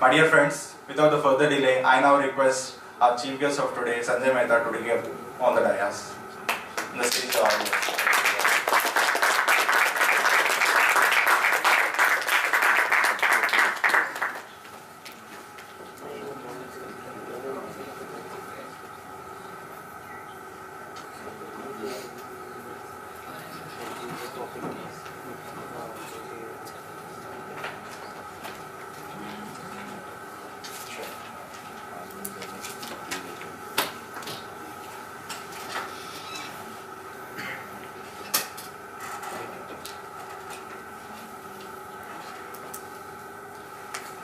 My dear friends, without the further delay, I now request our chief guest of today, Sanjay Mehta, to take up on the dais. On the stage, the audience.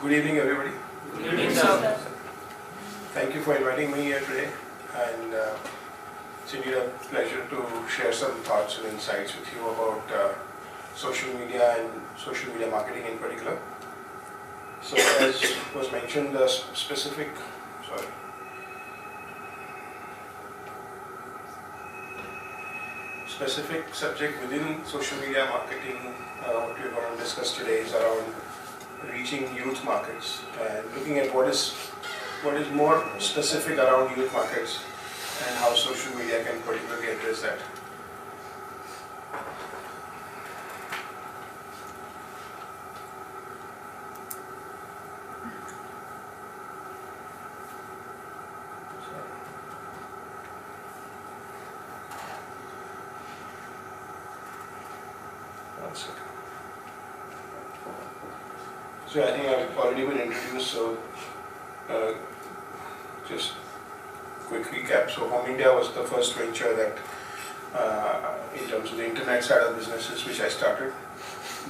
Good evening, everybody. Good evening, sir. Thank you for inviting me here today, and it's indeed a pleasure to share some thoughts and insights with you about social media and social media marketing in particular. So, as was mentioned, the specific subject within social media marketing, what we're going to discuss today is around reaching youth markets and looking at what is more specific around youth markets and how social media can particularly address that. One second. So I think I've already been introduced, so just quick recap. So Home India was the first venture that, in terms of the internet side of businesses, which I started.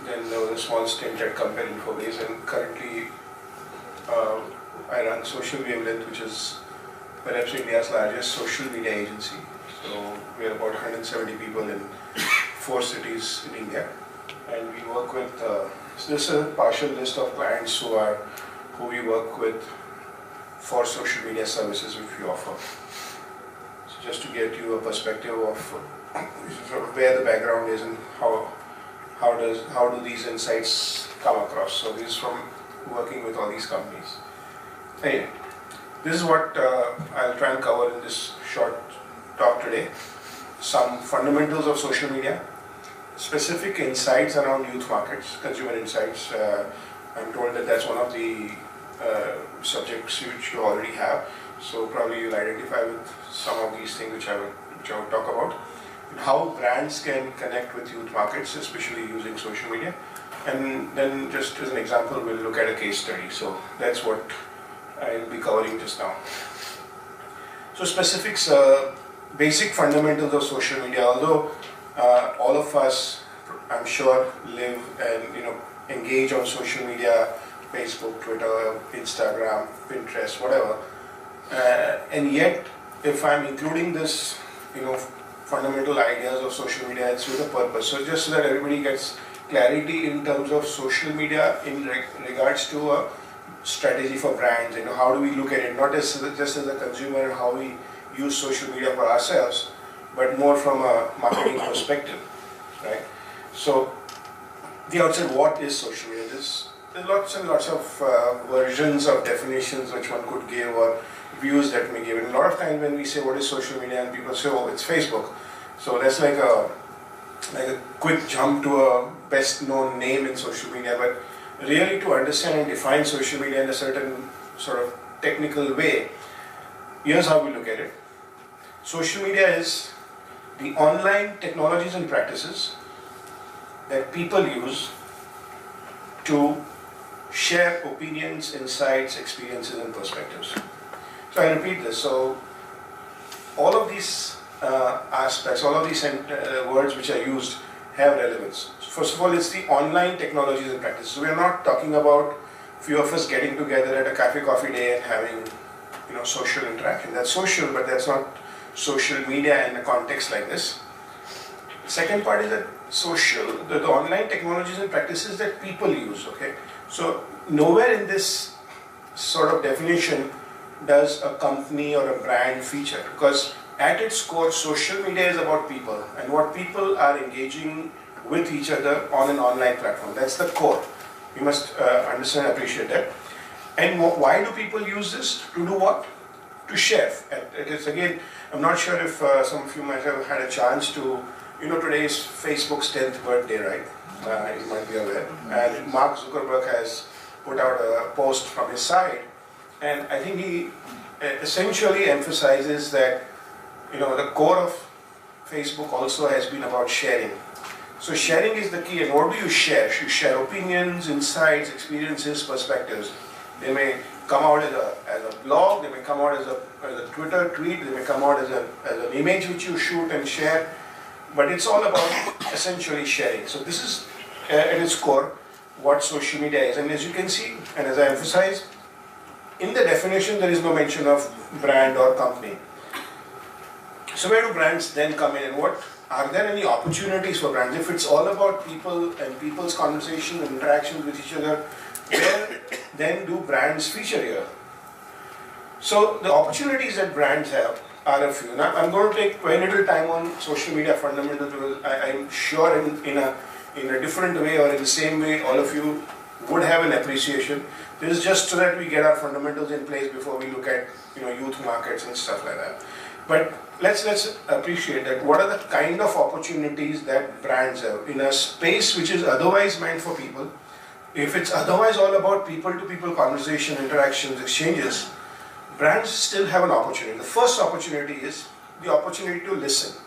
Then there was a small stint at Compare Infobase, and currently I run Social Wavelength, which is perhaps India's largest social media agency. So we are about 170 people in 4 cities in India, and we work with. So this is a partial list of clients who we work with for social media services which we offer. So just to get you a perspective of sort of where the background is and how do these insights come across. So this is from working with all these companies. Anyway, this is what I'll try and cover in this short talk today. Some fundamentals of social media, specific insights around youth markets, consumer insights. I'm told that that's one of the subjects which you already have. So probably you'll identify with some of these things which I will talk about. And how brands can connect with youth markets, especially using social media. And then just as an example, we'll look at a case study. So that's what I'll be covering just now. So specifics, basic fundamentals of social media, although all of us, I'm sure, live and engage on social media, Facebook, Twitter, Instagram, Pinterest, whatever. And yet, if I'm including this, fundamental ideas of social media, it's with a purpose. So just so that everybody gets clarity in terms of social media in regards to a strategy for brands. How do we look at it? Not just as a consumer, how we use social media for ourselves, but more from a marketing perspective, right? So, the outset, what is social media? There's lots and lots of versions of definitions which one could give or views that may give. And a lot of times when we say what is social media, and people say, oh, it's Facebook. So that's like a quick jump to a best known name in social media. But really, to understand and define social media in a certain sort of technical way, here's how we look at it. Social media is the online technologies and practices that people use to share opinions, insights, experiences, and perspectives. So I repeat this. So all of these aspects, all of these words which are used have relevance. First of all, it's the online technologies and practices. So we are not talking about few of us getting together at a cafe coffee day and having social interaction. That's social, but that's not social media in a context like this. The second part is that the online technologies and practices that people use, okay? So nowhere in this sort of definition does a company or a brand feature, because at its core, social media is about people and what people are engaging with each other on an online platform. That's the core. You must understand and appreciate that. And why do people use this? To do what? To share. And it is again, I'm not sure if some of you might have had a chance to, today is Facebook's 10th birthday, right? You might be aware. And Mark Zuckerberg has put out a post from his side, and I think he essentially emphasizes that, the core of Facebook also has been about sharing. So sharing is the key, and what do you share? You share opinions, insights, experiences, perspectives. They may come out as a blog, they may come out as a Twitter tweet, they may come out as an image which you shoot and share, but it's all about essentially sharing. So this is at its core what social media is, and as you can see, and as I emphasized, in the definition there is no mention of brand or company. So where do brands then come in, and what are there any opportunities for brands? If it's all about people and people's conversation and interactions with each other, where then do brands feature here? So the opportunities that brands have are a few. Now I'm going to take very little time on social media fundamentals because I'm sure in a different way or in the same way all of you would have an appreciation. This is just so that we get our fundamentals in place before we look at youth markets and stuff like that. But let's appreciate that what are the kind of opportunities that brands have in a space which is otherwise meant for people. If it's otherwise all about people-to-people conversation, interactions, exchanges, brands still have an opportunity. The first opportunity is the opportunity to listen.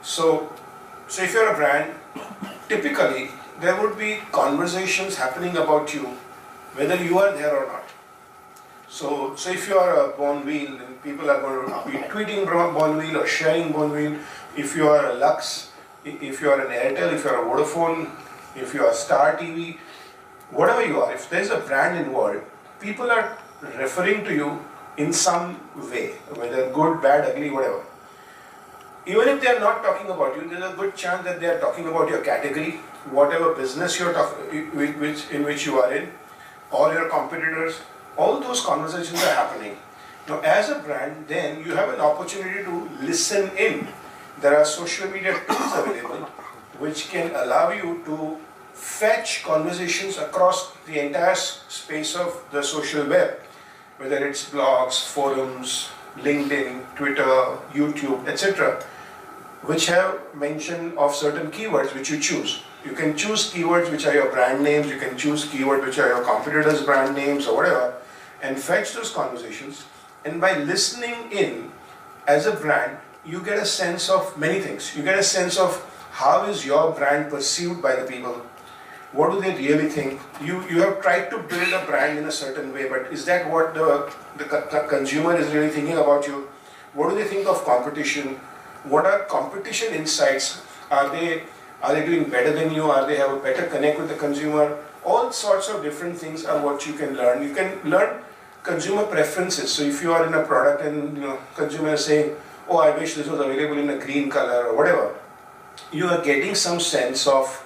So if you're a brand, typically there would be conversations happening about you, whether you are there or not. So if you are a Bonville, then people are going to be tweeting Bonville or sharing Bonville. If you are a Lux, if you are an Airtel, if you are a Vodafone, if you are Star TV, whatever you are, if there is a brand involved, people are referring to you in some way, whether good, bad, ugly, whatever. Even if they are not talking about you, there is a good chance that they are talking about your category, whatever business you're in which you are in, or your competitors. All those conversations are happening. Now, as a brand, then you have an opportunity to listen in. There are social media tools available which can allow you to fetch conversations across the entire space of the social web, whether it's blogs, forums, LinkedIn, Twitter, YouTube, etc., which have mention of certain keywords which you choose. You can choose keywords which are your brand names, you can choose keywords which are your competitors' brand names or whatever, and fetch those conversations. And by listening in as a brand, you get a sense of many things. You get a sense of how is your brand perceived by the people. What do they really think? You have tried to build a brand in a certain way, but is that what the consumer is really thinking about you? What do they think of competition? What are competition insights? Are they doing better than you? Are they have a better connect with the consumer? All sorts of different things are what you can learn. You can learn consumer preferences. So if you are in a product and consumer is saying, oh, I wish this was available in a green color or whatever, you are getting some sense of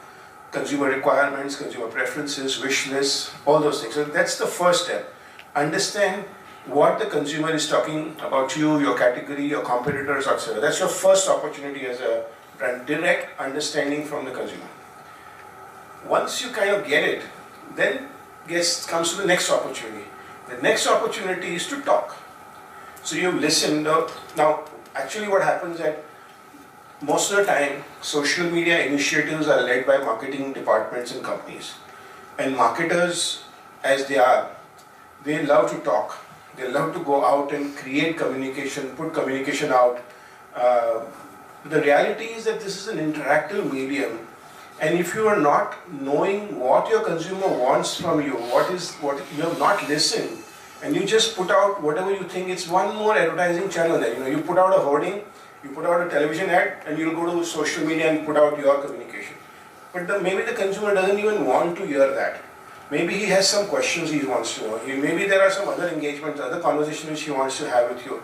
consumer requirements, consumer preferences, wish lists, all those things. So that's the first step. Understand what the consumer is talking about you, your category, your competitors, etc. That's your first opportunity as a brand, direct understanding from the consumer. Once you kind of get it, then comes to the next opportunity. The next opportunity is to talk. So you listen. Now, actually what happens that most of the time, social media initiatives are led by marketing departments and companies. And marketers, as they are, they love to talk. They love to go out and create communication, put communication out. The reality is that this is an interactive medium. And if you are not knowing what your consumer wants from you, what you have not listened, and you just put out whatever you think, it's one more advertising channel there. You put out a hoarding, you put out a television ad, and you'll go to social media and put out your communication. But maybe the consumer doesn't even want to hear that. Maybe he has some questions he wants to know. Maybe there are some other engagements, other conversations which he wants to have with you.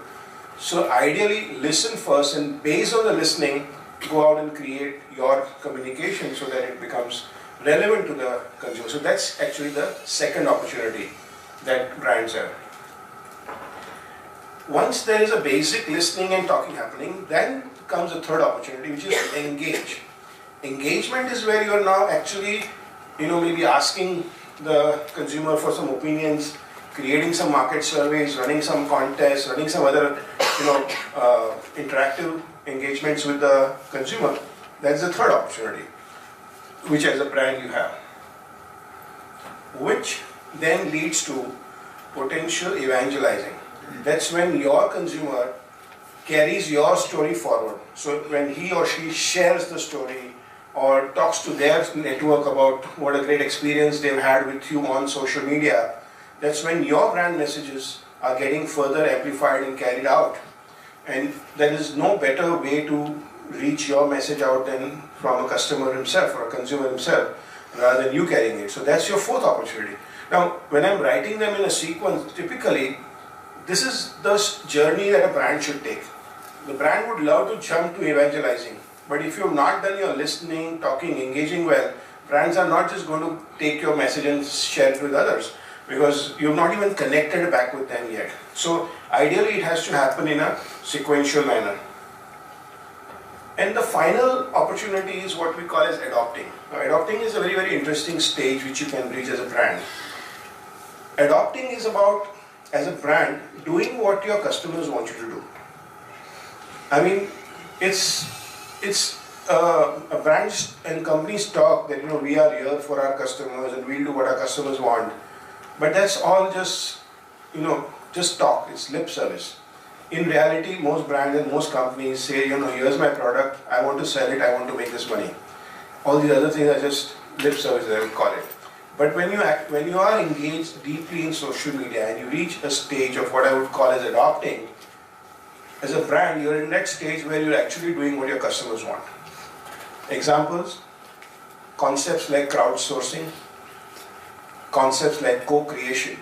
So ideally, listen first, and based on the listening, go out and create your communication so that it becomes relevant to the consumer. So that's actually the second opportunity that brands have. Once there is a basic listening and talking happening, then comes a third opportunity, which is engage. Engagement is where you are now actually, maybe asking the consumer for some opinions, creating some market surveys, running some contests, running some other, interactive engagements with the consumer. That's the third opportunity, which as a brand you have, which then leads to potential evangelizing. That's when your consumer carries your story forward. So when he or she shares the story or talks to their network about what a great experience they've had with you on social media, that's when your brand messages are getting further amplified and carried out. And there is no better way to reach your message out than from a customer himself or a consumer himself, rather than you carrying it. So that's your fourth opportunity. Now, when I'm writing them in a sequence, typically, this is the journey that a brand should take. The brand would love to jump to evangelizing, but if you've not done your listening, talking, engaging well, brands are not just going to take your message and share it with others, because you've not even connected back with them yet. So ideally it has to happen in a sequential manner. And the final opportunity is what we call as adopting. Now, adopting is a very, very interesting stage which you can reach as a brand. Adopting is about, as a brand, doing what your customers want you to do. I mean, it's a brands and companies talk that we are here for our customers and we'll do what our customers want. But that's all just just talk. It's lip service. In reality, most brands and most companies say, here's my product, I want to sell it, I want to make this money. All the other things are just lip service, I would call it. But when you are engaged deeply in social media and you reach a stage of what I would call as adopting, as a brand, you're in that stage where you're actually doing what your customers want. Examples, concepts like crowdsourcing, concepts like co-creation.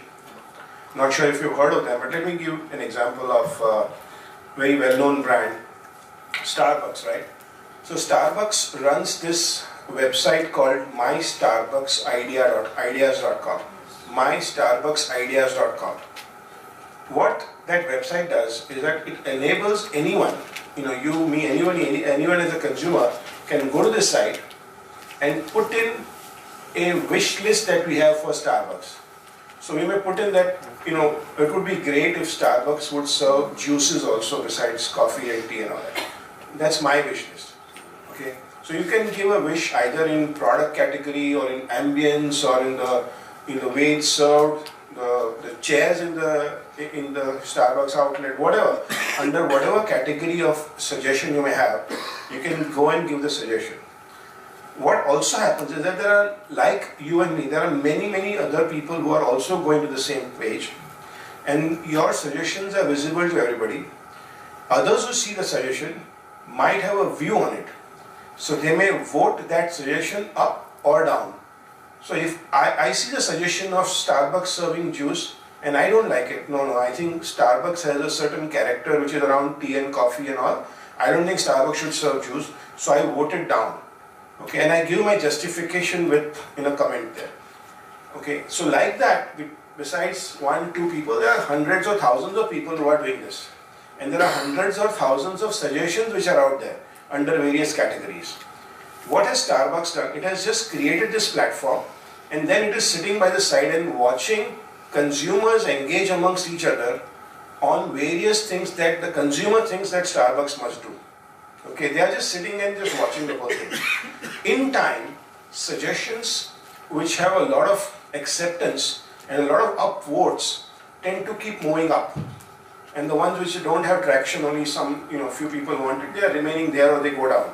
Not sure if you've heard of them, but let me give an example of a very well-known brand, Starbucks, right? So Starbucks runs this website called mystarbucksideas.com. mystarbucksideas.com. What that website does is that it enables anyone, you, me, anyone as a consumer can go to this site and put in a wish list that we have for Starbucks. So we may put in that, it would be great if Starbucks would serve juices also besides coffee and tea and all that. That's my wish list. Okay. So you can give a wish either in product category or in ambience or in the way it's served, the chairs in the Starbucks outlet, whatever. Under whatever category of suggestion you may have, you can go and give the suggestion. What also happens is that there are, like you and me, there are many, many other people who are also going to the same page, and your suggestions are visible to everybody. Others who see the suggestion might have a view on it. So they may vote that suggestion up or down. So if I see the suggestion of Starbucks serving juice and I don't like it, no, I think Starbucks has a certain character which is around tea and coffee and all. I don't think Starbucks should serve juice, so I vote it down. Okay, and I give my justification in a comment there. Okay, so like that, besides 1, 2 people, there are hundreds or thousands of people who are doing this. And there are hundreds or thousands of suggestions which are out there under various categories. What has Starbucks done? It has just created this platform, and then it is sitting by the side and watching consumers engage amongst each other on various things that the consumer thinks that Starbucks must do. Okay, they are just sitting and just watching the whole thing. In time, suggestions which have a lot of acceptance and a lot of upvotes tend to keep moving up. And the ones which don't have traction, only some, few people want it, they are remaining there or they go down.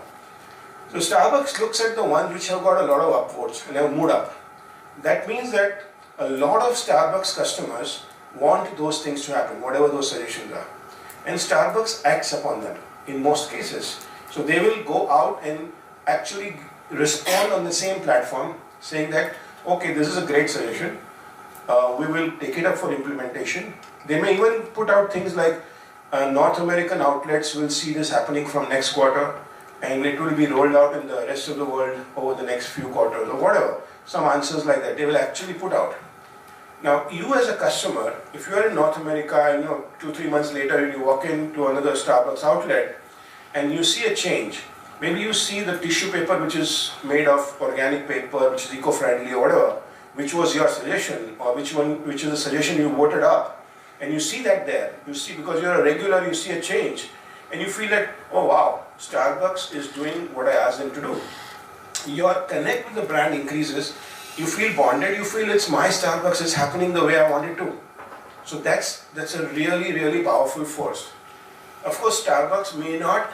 So Starbucks looks at the ones which have got a lot of upvotes and have moved up. That means that a lot of Starbucks customers want those things to happen, whatever those suggestions are. And Starbucks acts upon them in most cases. So they will go out and actually respond on the same platform saying that, okay, this is a great suggestion. We will take it up for implementation. They may even put out things like North American outlets will see this happening from next quarter, and it will be rolled out in the rest of the world over the next few quarters or whatever. Some answers like that they will actually put out. Now, you as a customer, if you are in North America and 2-3 months later you walk into another Starbucks outlet and you see a change, maybe you see the tissue paper which is made of organic paper, which is eco-friendly or whatever, which was your suggestion, or which is a suggestion you voted up, and you see that there, you see, because you're a regular, you see a change, and you feel that, oh wow, Starbucks is doing what I asked them to do. Your connect with the brand increases, you feel bonded, you feel it's my Starbucks, it's happening the way I want it to. So that's a really, really powerful force. Of course, Starbucks may not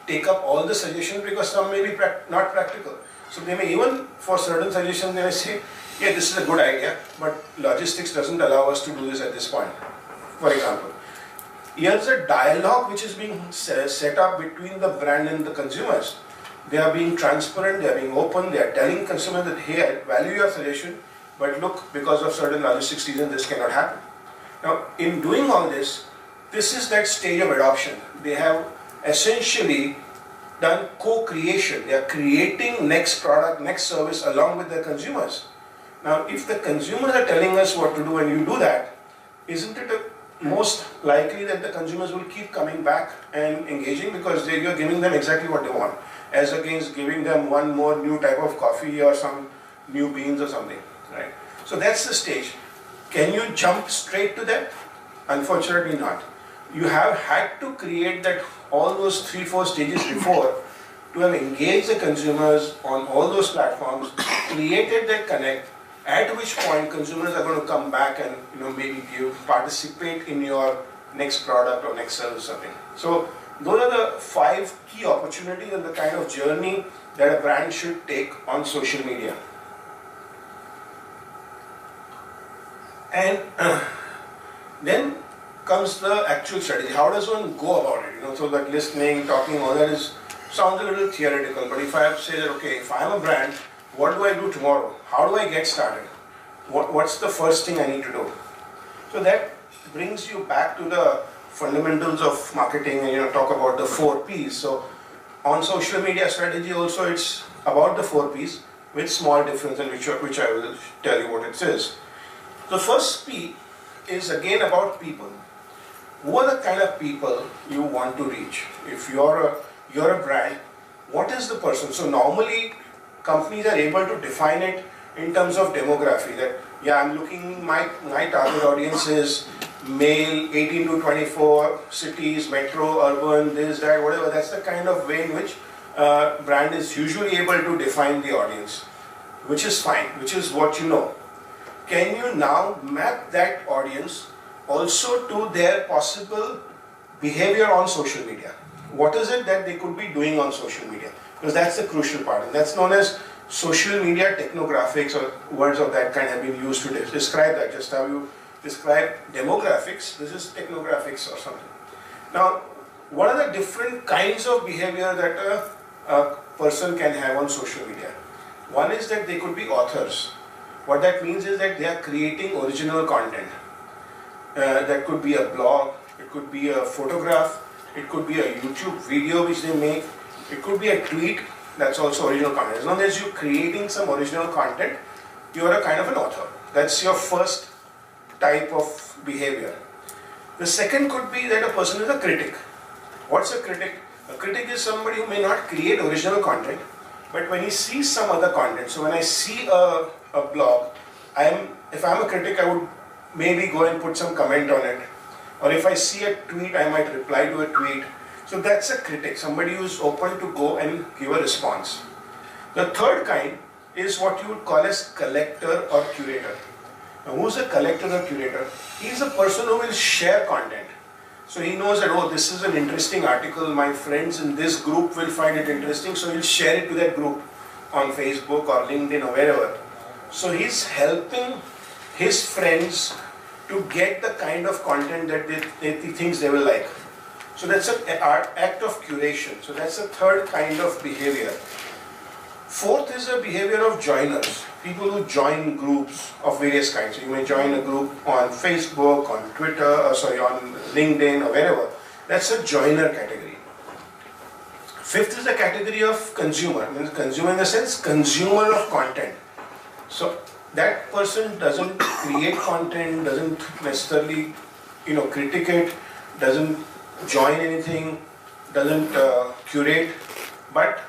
take up all the suggestions because some may be not practical. So they may even, for certain suggestions, they may say, yeah, this is a good idea, but logistics doesn't allow us to do this at this point. For example, here's a dialogue which is being set up between the brand and the consumers. They are being transparent, they are being open, they are telling consumers that, hey, I value your suggestion, but look, because of certain logistics reasons, this cannot happen. Now, in doing all this, this is that stage of adoption. They have essentially done co-creation. They are creating next product, next service along with their consumers. Now, if the consumers are telling us what to do and you do that, isn't it most likely that the consumers will keep coming back and engaging because you're giving them exactly what they want, as against giving them one more new type of coffee or some new beans or something, right? So that's the stage. Can you jump straight to that? Unfortunately not. You have had to create that all those 3-4 stages before to have engaged the consumers on all those platforms, created that connect, at which point consumers are going to come back and maybe participate in your next product or next service or something. So those are the 5 key opportunities and the kind of journey that a brand should take on social media. And then comes the actual strategy. How does one go about it? So that listening, talking, all that sounds a little theoretical. But if I say that, okay, if I'm a brand, what do I do tomorrow? How do I get started? What's the first thing I need to do? So that brings you back to the fundamentals of marketing and talk about the 4 P's. So on social media strategy also it's about the 4 P's with small difference, and which I will tell you what it is. The first P is again about people. Who are the kind of people you want to reach? If you're a brand, what is the person? So normally companies are able to define it in terms of demography, that yeah, I'm looking, my target audience is male, 18 to 24, cities, metro, urban, this, that, whatever. That's the kind of way in which brand is usually able to define the audience, which is fine, which is what you know. Can you now map that audience also to their possible behavior on social media? What is it that they could be doing on social media? Because that's the crucial part, and that's known as social media technographics, or words of that kind have been used to describe that. Just how you describe demographics, this is technographics or something. Now, what are the different kinds of behavior that a person can have on social media? One is that they could be authors. What that means is that they are creating original content. That could be a blog, it could be a photograph, it could be a YouTube video which they make, it could be a tweet, that's also original content. As long as you're creating some original content, you're a kind of an author. That's your first type of behavior. The second could be that a person is a critic. What's a critic? A critic is somebody who may not create original content, but when he sees some other content, so when I see a blog, if I'm a critic, I would maybe go and put some comment on it. Or if I see a tweet, I might reply to a tweet. So that's a critic, somebody who's open to go and give a response. The third kind is what you would call as collector or curator. Now, who's a collector or curator? He's a person who will share content. So he knows that, oh, this is an interesting article, my friends in this group will find it interesting, so he'll share it to that group on Facebook or LinkedIn or wherever. So he's helping his friends to get the kind of content that he thinks they will like. So that's an act of curation. So that's the third kind of behavior. Fourth is a behavior of joiners, people who join groups of various kinds. So you may join a group on Facebook, on Twitter, on LinkedIn or wherever. That's a joiner category. Fifth is the category of consumer. Means consumer in the sense consumer of content. So that person doesn't create content, doesn't necessarily critique it, doesn't join anything, doesn't curate, but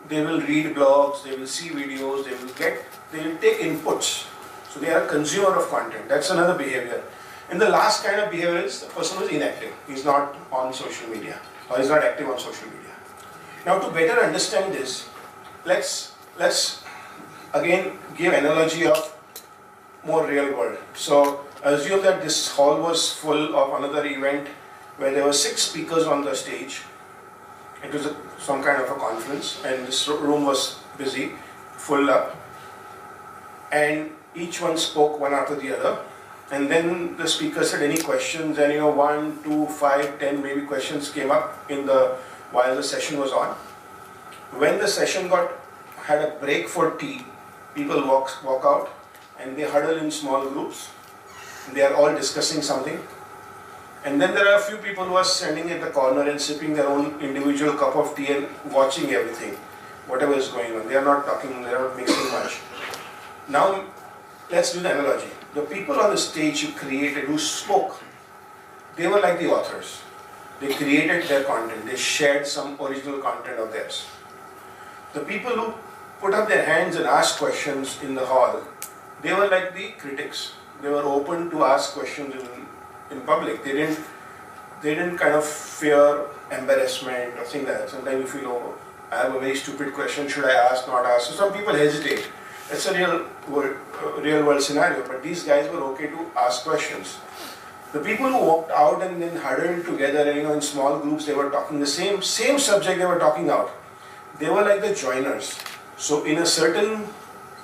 they will read blogs, they will see videos, they will take inputs So they are a consumer of content. That's another behavior. And the last kind of behavior is the person who is inactive. He's not on social media or he's not active on social media. Now to better understand this, let's again give analogy of more real world. So assume that this hall was full of another event where there were 6 speakers on the stage. It was some kind of a conference and this room was busy, full up, and each one spoke one after the other. And then the speaker said any questions, and 1, 2, 5, 10 maybe questions came up while the session was on. When the session had a break for tea, people walk out and they huddle in small groups. They are all discussing something. And then there are a few people who are standing at the corner and sipping their own individual cup of tea and watching everything, whatever is going on. They are not talking, they are not mixing much. Now, let's do the analogy. The people on the stage who spoke, they were like the authors. They created their content. They shared some original content of theirs. The people who put up their hands and asked questions in the hall, they were like the critics. They were open to ask questions in public. They didn't kind of fear embarrassment or things like that. Sometimes you feel, oh, I have a very stupid question, should I ask, not ask? So some people hesitate. It's a real world scenario, but these guys were okay to ask questions. The people who walked out and then huddled together and in small groups, they were talking the same subject they were talking out. They were like the joiners. So in a certain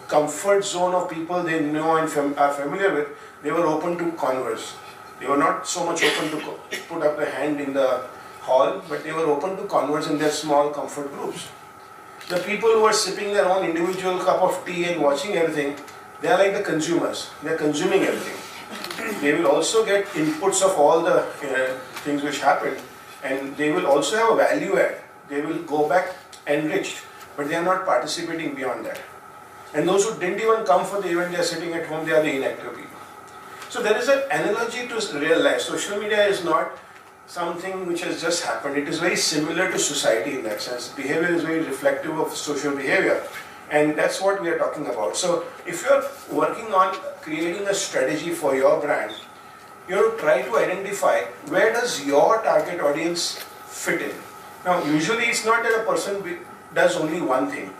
comfort zone of people they know and are familiar with, they were open to converse. They were not so much open to put up a hand in the hall, but they were open to converse in their small comfort groups. The people who are sipping their own individual cup of tea and watching everything, they are like the consumers. They are consuming everything. They will also get inputs of all the things which happen, and they will also have a value add. They will go back enriched, but they are not participating beyond that. And those who didn't even come for the event, they are sitting at home, they are the inactive people. So there is an analogy to real life. Social media is not something which has just happened. It is very similar to society in that sense. Behavior is very reflective of social behavior. And that's what we are talking about. So if you are working on creating a strategy for your brand, you have to try to identify where does your target audience fit in. Now usually it's not that a person does only one thing.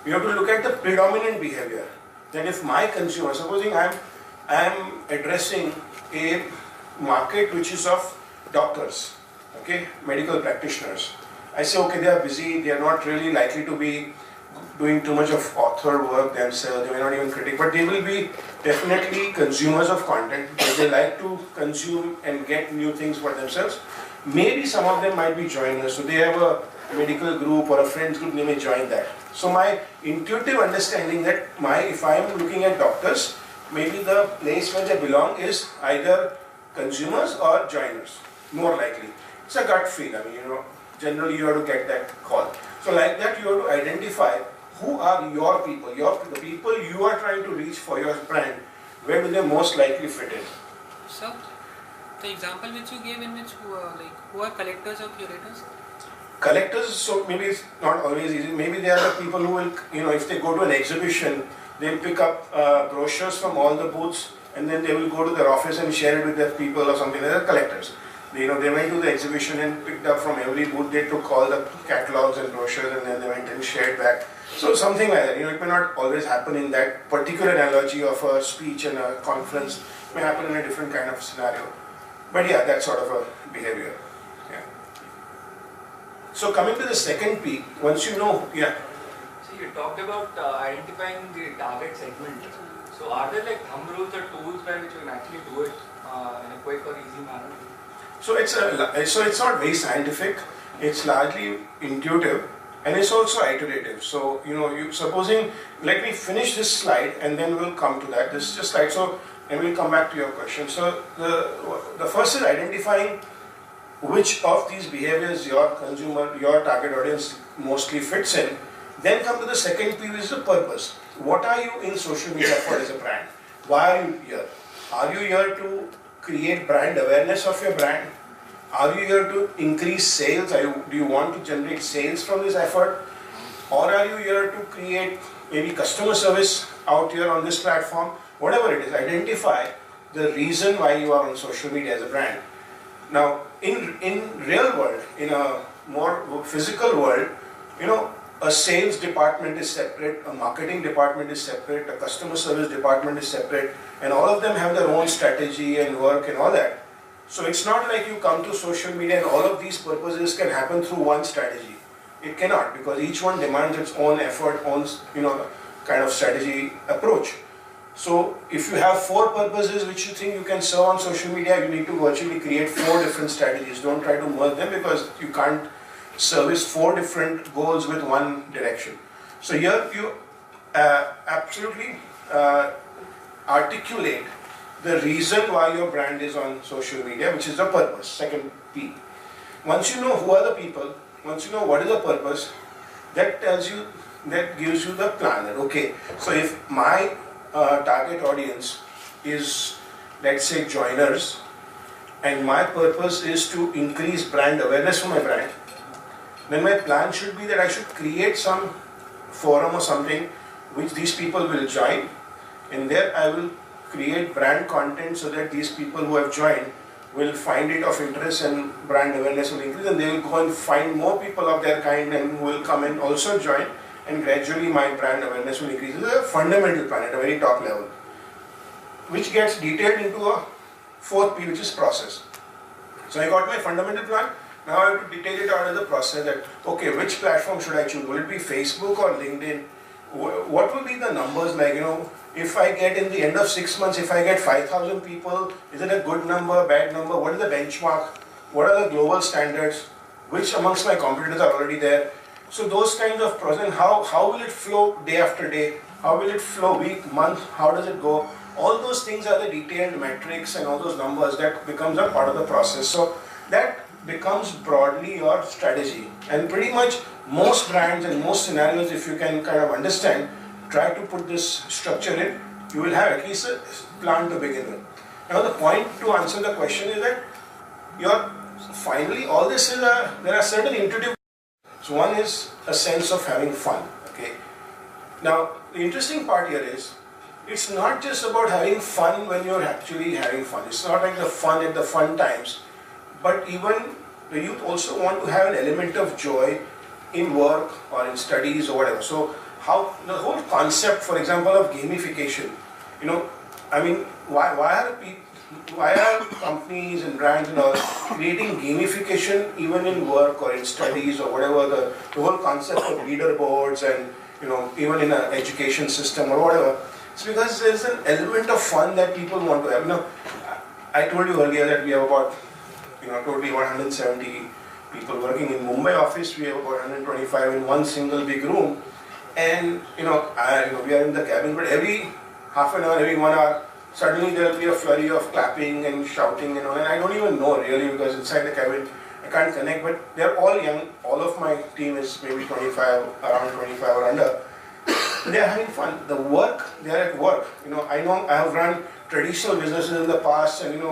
You have to look at the predominant behavior. That if my consumer, supposing I am addressing a market which is of doctors, okay, medical practitioners. I say, okay, they are busy, they are not really likely to be doing too much of author work themselves, they may not even critic, but they will be definitely consumers of content because they like to consume and get new things for themselves. Maybe some of them might be joiners, so they have a medical group or a friends group, they may join that. So my intuitive understanding that if I am looking at doctors, maybe the place where they belong is either consumers or joiners, more likely. It's a gut feel, generally you have to get that call. So like that you have to identify who are your people, the people you are trying to reach for your brand, where do they most likely fit in? So, the example which you gave in which who are collectors or curators? Collectors, so maybe it's not always easy. Maybe they are the people who will, if they go to an exhibition, they'll pick up brochures from all the booths and then they will go to their office and share it with their people or something. They are collectors. They went to the exhibition and picked up from every booth. They took all the catalogs and brochures and then they went and shared back. So something like that. It may not always happen in that particular analogy of a speech and a conference. It may happen in a different kind of scenario. But yeah, that's sort of a behavior. Yeah. So coming to the second P, once you know, yeah. So you talked about identifying the target segment. So are there like thumb rules or tools by which you can actually do it in a quick or easy manner? So it's not very scientific. It's largely intuitive, and it's also iterative. So supposing, let me finish this slide, and then we'll come to that. This is just slide. So and we'll come back to your question. So the first is identifying which of these behaviors your target audience mostly fits in. Then come to the second P, which is the purpose. What are you in social media for as a brand? Why are you here? Are you here to create brand awareness of your brand? Are you here to increase sales? Do you want to generate sales from this effort? Or are you here to create maybe customer service out here on this platform? whatever it is, identify the reason why you are on social media as a brand. Now, in real world, in a more physical world, a sales department is separate, a marketing department is separate, a customer service department is separate, and all of them have their own strategy and work and all that. So it's not like you come to social media and all of these purposes can happen through one strategy. It cannot, because each one demands its own effort, own kind of strategy approach. So if you have 4 purposes which you think you can serve on social media, you need to virtually create 4 different strategies. Don't try to merge them, because you can't service 4 different goals with one direction. So here you absolutely articulate the reason why your brand is on social media, which is the purpose, second P. Once you know who are the people, once you know what is the purpose, that gives you the plan. That, okay, so if my target audience is, let's say, joiners, and my purpose is to increase brand awareness for my brand, then my plan should be that I should create some forum or something which these people will join, and there I will create brand content so that these people who have joined will find it of interest and brand awareness will increase, and they will go and find more people of their kind and who will come and also join, and gradually my brand awareness will increase. This is a fundamental plan at a very top level, which gets detailed into a 4th P, which is process. So I got my fundamental plan. Now I have to detail it out as a process that, okay, which platform should I choose? Will it be Facebook or LinkedIn? What will be the numbers like? If I get in the end of 6 months, if I get 5,000 people, is it a good number, bad number? What is the benchmark? What are the global standards? Which amongst my competitors are already there? So those kinds of process, how will it flow day after day? How will it flow week, month? How does it go? All those things are the detailed metrics and all those numbers that becomes a part of the process. So that becomes broadly your strategy. And pretty much most brands and most scenarios, if you can kind of understand, try to put this structure in, you will have at least a plan to begin with. Now the point to answer the question is that finally all this is there are certain intuitive. So one is a sense of having fun. Okay. Now the interesting part here is, it's not just about having fun when you're actually having fun. It's not like the fun at the fun times, but even the youth also want to have an element of joy in work or in studies or whatever. So how the whole concept, for example, of gamification, why are companies and brands and all creating gamification even in work or in studies or whatever, the whole concept of leaderboards and even in an education system or whatever. It's because there's an element of fun that people want to have. I told you earlier that we have about totally 170 people working in Mumbai office. We have about 125 in one single big room, and we are in the cabin. But every half an hour, every 1 hour, suddenly there will be a flurry of clapping and shouting and all. And I don't even know really, because inside the cabin I can't connect. But they are all young. All of my team is maybe 25, around 25 or under. They are having fun. The work, they are at work. I know I have run traditional businesses in the past, and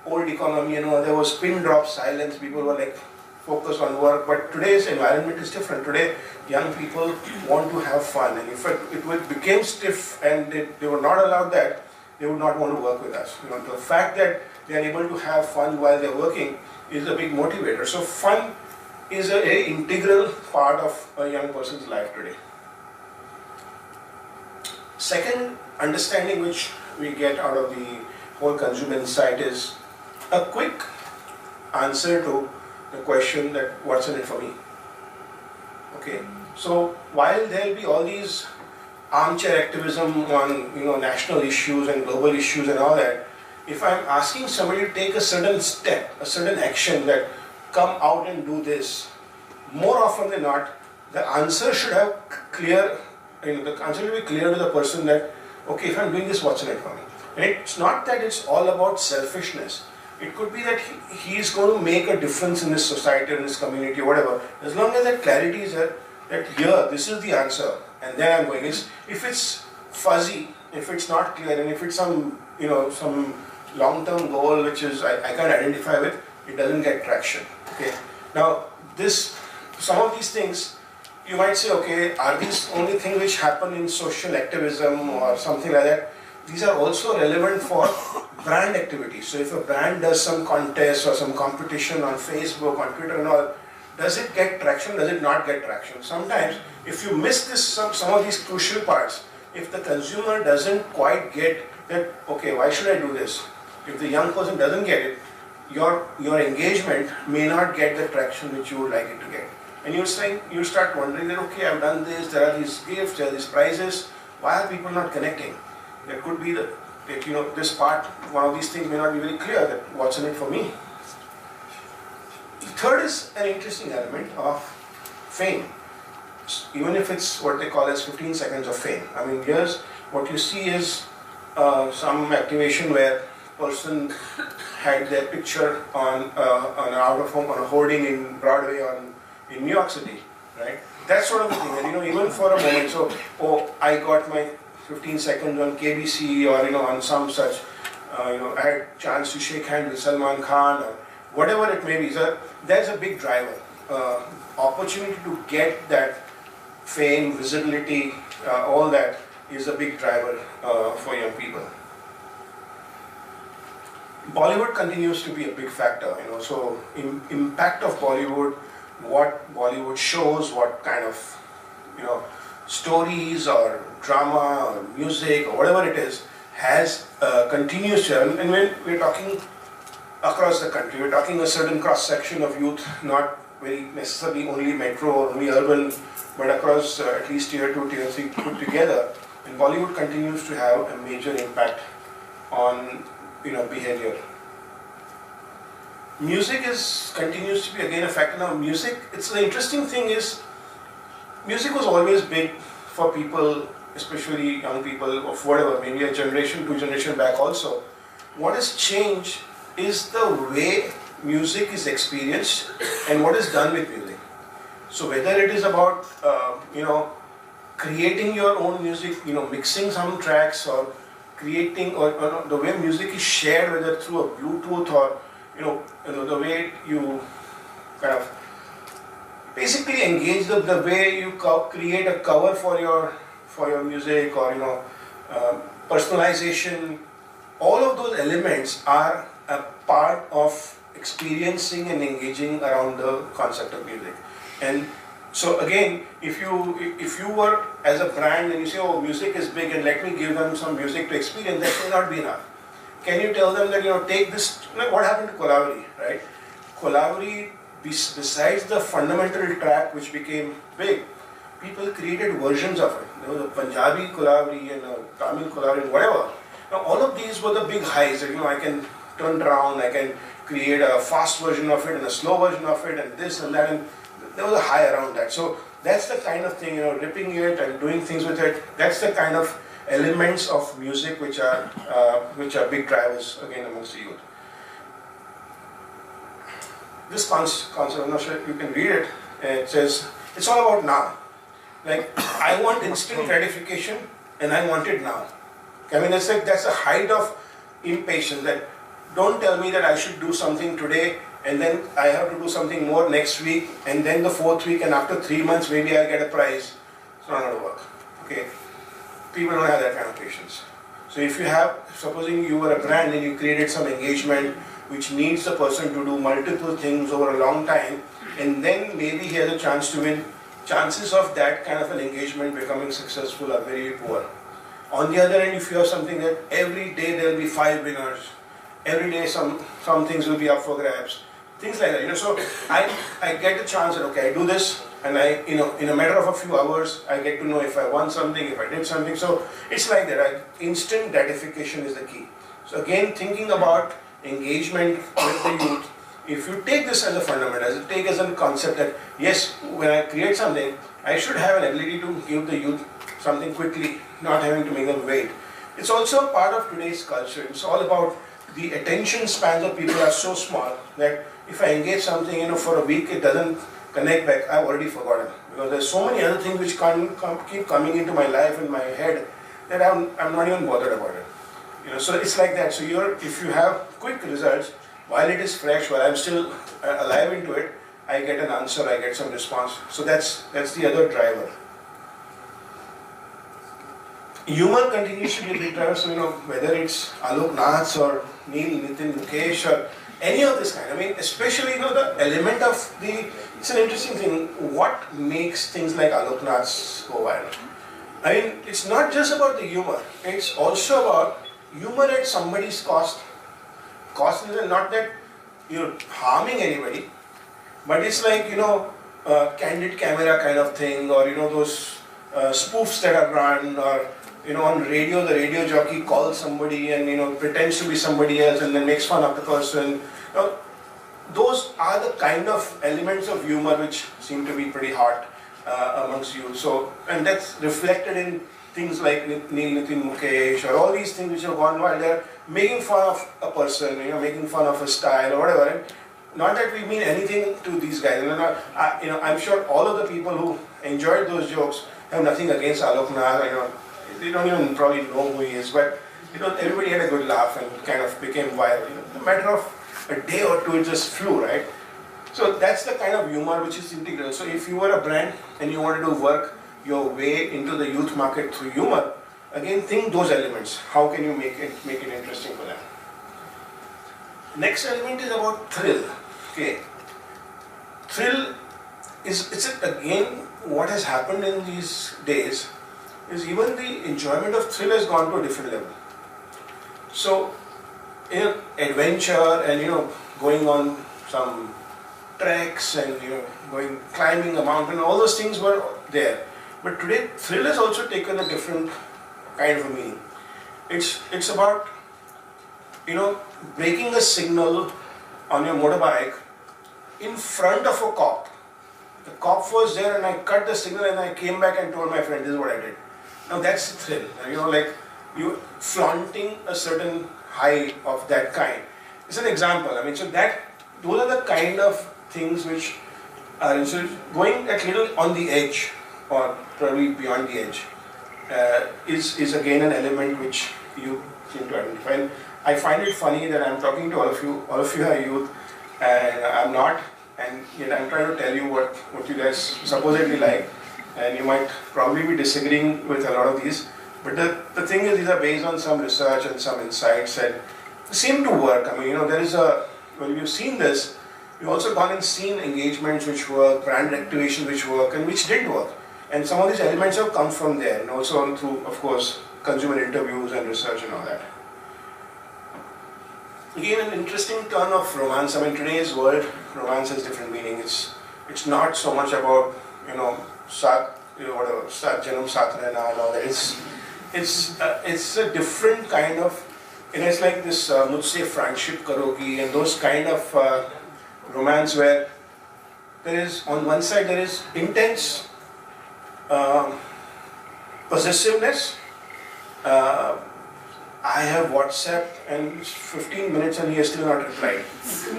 old economy, there was pin drop silence. People were like focused on work. But today's environment is different. Today, young people want to have fun, and if it became stiff and they were not allowed that, they would not want to work with us. The fact that they are able to have fun while they're working is a big motivator. So fun is a very integral part of a young person's life today. Second understanding which we get out of the whole consumer insight is a quick answer to the question that what's in it for me. Okay, so while there will be all these armchair activism on national issues and global issues and all that, if I'm asking somebody to take a certain step, a certain action, that come out and do this, more often than not, the answer should have clear. The answer will be clear to the person that, okay, if I'm doing this, what's in it for me? And it's not that it's all about selfishness. It could be that he's going to make a difference in this society, in this community, or whatever. As long as that clarity is there, that here, this is the answer, and then I'm going. If it's fuzzy, if it's not clear, and if it's some long-term goal which is I can't identify with, it doesn't get traction. Okay. Now, some of these things, you might say, okay, are these only things which happen in social activism or something like that? these are also relevant for brand activities. So if a brand does some contest or some competition on Facebook, on Twitter and all, does it get traction, does it not get traction? Sometimes, if you miss this, some of these crucial parts, if the consumer doesn't quite get that, okay, why should I do this? If the young person doesn't get it, your engagement may not get the traction which you would like it to get. And you start wondering that, okay, I've done this, there are these gifts, there are these prizes, why are people not connecting? There could be that, this part, one of these things may not be very clear, that what's in it for me. The third is an interesting element of fame. Even if it's what they call as 15 seconds of fame. I mean, here's what you see is some activation where person had their picture on an out of home, on a hoarding in Broadway in New York City, right? That sort of a thing. And even for a moment, so I got my 15 seconds on KBC or on some such, I had chance to shake hands with Salman Khan or whatever it may be. So that's a big driver. Opportunity to get that fame, visibility, all that is a big driver for young people. Bollywood continues to be a big factor, so impact of Bollywood, what Bollywood shows, what kind of, stories or drama or music or whatever it is, has continues to have, and when we're talking across the country, we're talking a certain cross section of youth, not very necessarily only metro or only urban, but across at least tier 2, tier 3 put together, and Bollywood continues to have a major impact on behavior. Music continues to be again a factor. Now music, it's the interesting thing is, music was always big for people, especially young people of whatever, maybe a generation, 2 generation back also. What has changed is the way music is experienced and what is done with music. So whether it is about, creating your own music, mixing some tracks or creating, or the way music is shared, whether through a Bluetooth or, the way you kind of basically engage the way you create a cover for your music or, personalization, all of those elements are a part of experiencing and engaging around the concept of music. And so again, if you were as a brand and you say, oh, music is big and let me give them some music to experience, that may not be enough. Can you tell them that, take this, what happened to Kolavari, right? Kolavari, besides the fundamental track which became big, people created versions of it. There was a Punjabi Kolavari and a Tamil Kolavari and whatever. Now all of these were the big highs that, I can turn around, I can create a fast version of it and a slow version of it and this and that, and there was a high around that. So that's the kind of thing, ripping it and doing things with it, that's the kind of elements of music which are big drivers again amongst the youth. This concept, I'm not sure if you can read it, it says, it's all about now. Like, I want instant gratification and I want it now. I mean, that's a height of impatience, that don't tell me that I should do something today and then I have to do something more next week and then the 4th week and after 3 months maybe I'll get a prize. It's not going to work. Okay? People don't have that kind of patience. So if you have, supposing you were a brand and you created some engagement which needs the person to do multiple things over a long time, and then maybe he has a chance to win, chances of that kind of an engagement becoming successful are very poor. On the other end, if you have something that every day there will be 5 winners, every day some things will be up for grabs, things like that. So I get the chance that, okay, I do this, and in a matter of a few hours, I get to know if I won something, if I did something. So it's like that. Instant gratification is the key. So again, thinking about engagement with the youth, if you take this as a fundamental, take as a concept that yes, when I create something, I should have an ability to give the youth something quickly, not having to make them wait. It's also a part of today's culture. It's all about the attention spans of people are so small that if I engage something, for a week, it doesn't connect back, I've already forgotten. Because there's so many other things which keep coming into my life and my head that I'm not even bothered about it. So it's like that. So if you have quick results, while it is fresh, while I'm still alive into it, I get an answer, I get some response. So that's the other driver. humor continues to be a big driver. So, whether it's Alok Nath or Neil, Nitin, Mukesh, or any of this kind. I mean, especially, the element of it's an interesting thing. What makes things like Alok Nath's go viral? I mean, it's not just about the humor. It's also about humor at somebody's cost. Cost is not that you're harming anybody, but it's like, candid camera kind of thing, or, those spoofs that are run, or, on radio, the radio jockey calls somebody and, pretends to be somebody else and then makes fun of the person. Those are the kind of elements of humor which seem to be pretty hot amongst you. So, and that's reflected in things like Neil, Nitin, Mukesh, or all these things which have gone wild. They're making fun of a person, making fun of a style or whatever. And not that we mean anything to these guys. I'm sure all of the people who enjoyed those jokes have nothing against Alok Nath. They don't even probably know who he is, but everybody had a good laugh and kind of became viral. In a matter of a day or two, it just flew, right? So that's the kind of humor which is integral. So if you were a brand and you wanted to work your way into the youth market through humor, again, think those elements. How can you make it interesting for them? Next element is about thrill. Okay, thrill it's again what has happened in these days is even the enjoyment of thrill has gone to a different level. So, adventure and going on some treks and going climbing a mountain, all those things were there. But today, thrill has also taken a different kind of a meaning. It's about breaking a signal on your motorbike in front of a cop. The cop was there and I cut the signal and I came back and told my friend, this is what I did. Now that's the thrill. Like you flaunting a certain high of that kind. It's an example. I mean, so those are the kind of things which are going a little on the edge or probably beyond the edge is again an element which you seem to identify. And I find it funny that I'm talking to all of you. All of you are youth, and I'm not. And yet I'm trying to tell you what you guys supposedly like, and you might probably be disagreeing with a lot of these. But the thing is, these are based on some research and some insights, and they seem to work. I mean, there is when you've seen this, you've also gone and seen engagements which work, brand activation which work, and which did work. And some of these elements have come from there, and also through, of course, consumer interviews and research and all that. Again, an interesting turn of romance. I mean, today's world, romance has different meaning. It's not so much about Sat Janam Sat Rehna and all that. It's a different kind of, it's like this Mujhse friendship karogi and those kind of romance where there is, on one side there is intense possessiveness. I have WhatsApped and it's 15 minutes and he has still not replied,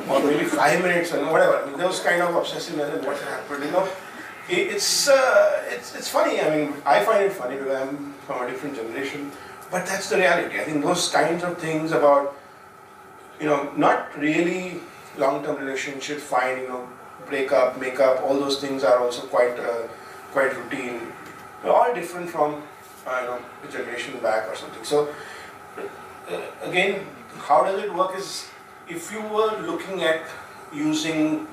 or maybe 5 minutes and whatever. I mean, those kind of obsessiveness and what happened, it's funny. I mean, I find it funny because I'm from a different generation, but that's the reality. I think those kinds of things about, not really long-term relationships, fine, break up, make up, all those things are also quite routine. They're all different from, a generation back or something. So, again, how does it work is, if you were looking at using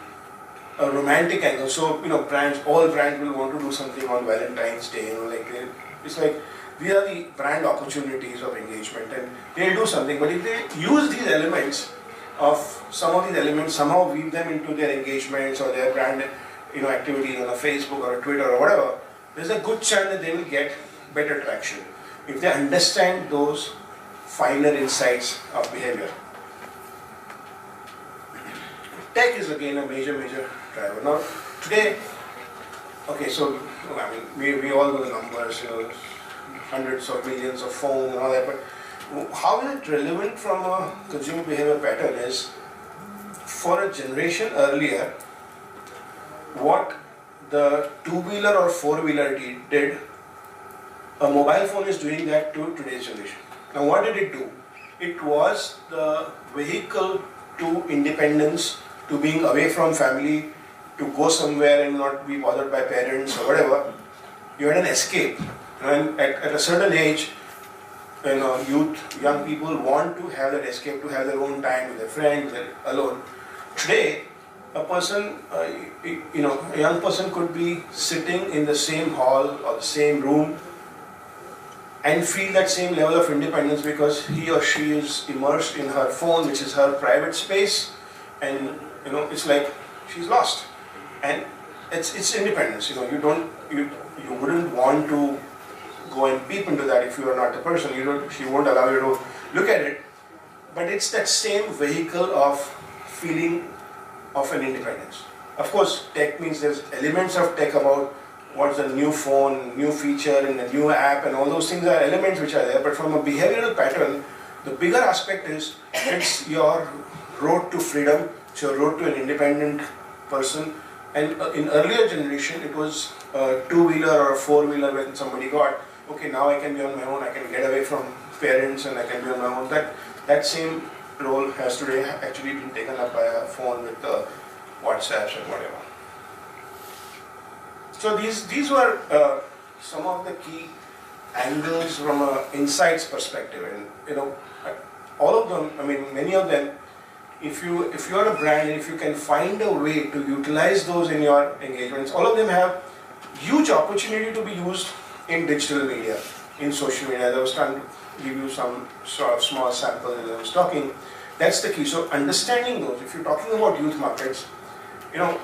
a romantic angle, so all brands will want to do something on Valentine's Day, it's like these are the brand opportunities of engagement, and they'll do something. But if they use these elements some of these elements, somehow weave them into their engagements or their brand activities on a Facebook or a Twitter or whatever, there's a good chance that they will get better traction if they understand those finer insights of behavior. Tech is again a major driver. Now today, okay, so I mean we all know the numbers, hundreds of millions of phones and all that, but how is it relevant from a consumer behavior pattern is, for a generation earlier, what the two-wheeler or four-wheeler did, a mobile phone is doing that to today's generation. Now what did it do? It was the vehicle to independence, to being away from family, to go somewhere and not be bothered by parents or whatever. You had an escape. And at a certain age, youth, young people want to have that escape, to have their own time with their friends, alone. Today, a person, a young person could be sitting in the same hall or the same room and feel that same level of independence because he or she is immersed in her phone, which is her private space, and it's like she's lost. And it's independence. You wouldn't want to go and peep into that if you are not the person. She won't allow you to look at it. But it's that same vehicle of feeling of an independence. Of course, tech means there's elements of tech about what's the new phone, new feature, and the new app, and all those things are elements which are there. But from a behavioral pattern, the bigger aspect is it's your road to freedom, it's your road to an independent person. And in earlier generation, it was a two-wheeler or a four-wheeler when somebody got, okay, now I can be on my own, I can get away from parents and I can be on my own. That same role has today actually been taken up by a phone with WhatsApps and whatever. So these were some of the key angles from an insights perspective, and all of them, many of them, if you are a brand, if you can find a way to utilize those in your engagements, all of them have huge opportunity to be used in digital media, in social media. I was trying to give you some sort of small sample as I was talking. That's the key. So understanding those, if you're talking about youth markets,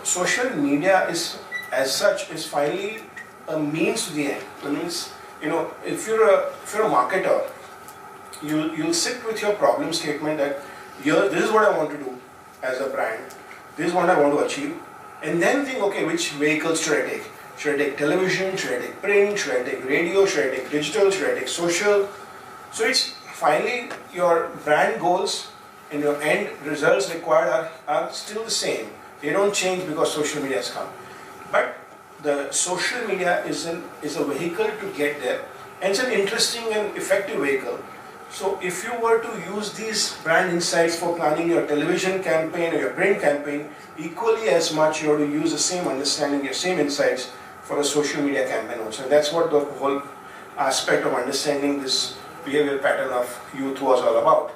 social media is, as such, is finally a means to the end. It means, if you're a marketer, you'll sit with your problem statement that this is what I want to do as a brand, this is what I want to achieve, and then think, okay, which vehicles should I take? Should I take television? Should I take print? Should I take radio? Should I take digital? Should I take social? So it's finally your brand goals and your end results required are still the same. They don't change because social media has come. But the social media is a vehicle to get there, and it's an interesting and effective vehicle. So if you were to use these brand insights for planning your television campaign or your print campaign, equally as much you have to use the same understanding, your same insights for a social media campaign also. And that's what the whole aspect of understanding this behavior pattern of youth was all about.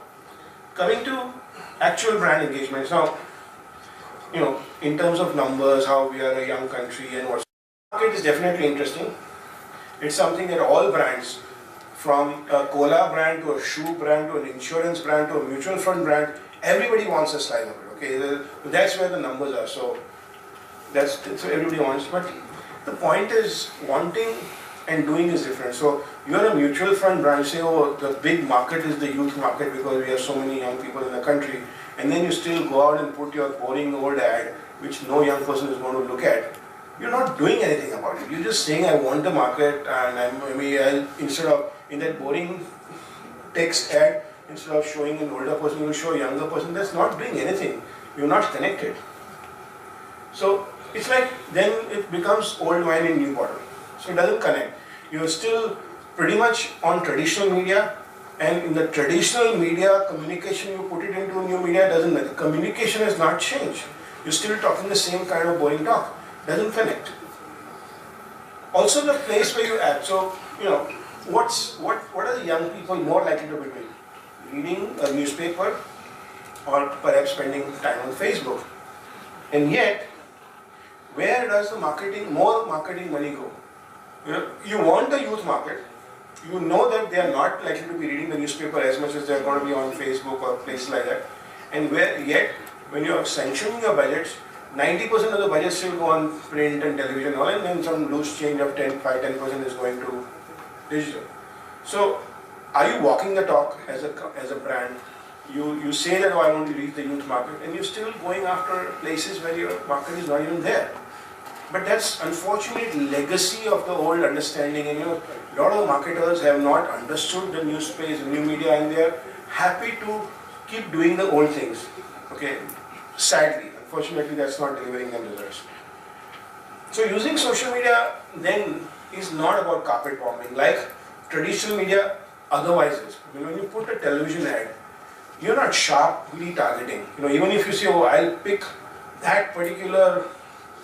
Coming to actual brand engagements now, in terms of numbers, how we are a young country and what's market is definitely interesting. It's something that all brands, from a cola brand to a shoe brand to an insurance brand to a mutual fund brand, everybody wants a slice of it. Okay, that's where the numbers are. So that's what everybody wants. But the point is, wanting and doing is different. So you're a mutual fund brand, say, oh, the big market is the youth market because we have so many young people in the country, and then you still go out and put your boring old ad, which no young person is going to look at. You're not doing anything about it. You're just saying, I want the market, and instead of in that boring text ad, instead of showing an older person, you show a younger person. That's not doing anything. You're not connected. So it's like then it becomes old wine in new bottle. So it doesn't connect. You're still pretty much on traditional media, and in the traditional media communication, you put it into new media, doesn't matter. Communication has not changed. You're still talking the same kind of boring talk. Doesn't connect. Also the place where you act. So, what are the young people more likely to be doing? Reading a newspaper or perhaps spending time on Facebook. And yet, where does the more marketing money go? You want the youth market. You know that they are not likely to be reading the newspaper as much as they are going to be on Facebook or places like that. And yet, when you are sanctioning your budgets, 90% of the budget still go on print and television and all, and then some loose change of 5-10% is going to digital. So, are you walking the talk as a brand? You say that, oh, I want to reach the youth market, and you're still going after places where your market is not even there. But that's unfortunate legacy of the old understanding, and a lot of marketers have not understood the new space, new media, and they are happy to keep doing the old things. Okay, sadly, unfortunately, that's not delivering them results. So using social media then is not about carpet bombing like traditional media otherwise is. When you put a television ad, you're not sharply targeting. Even if you say, oh, I'll pick that particular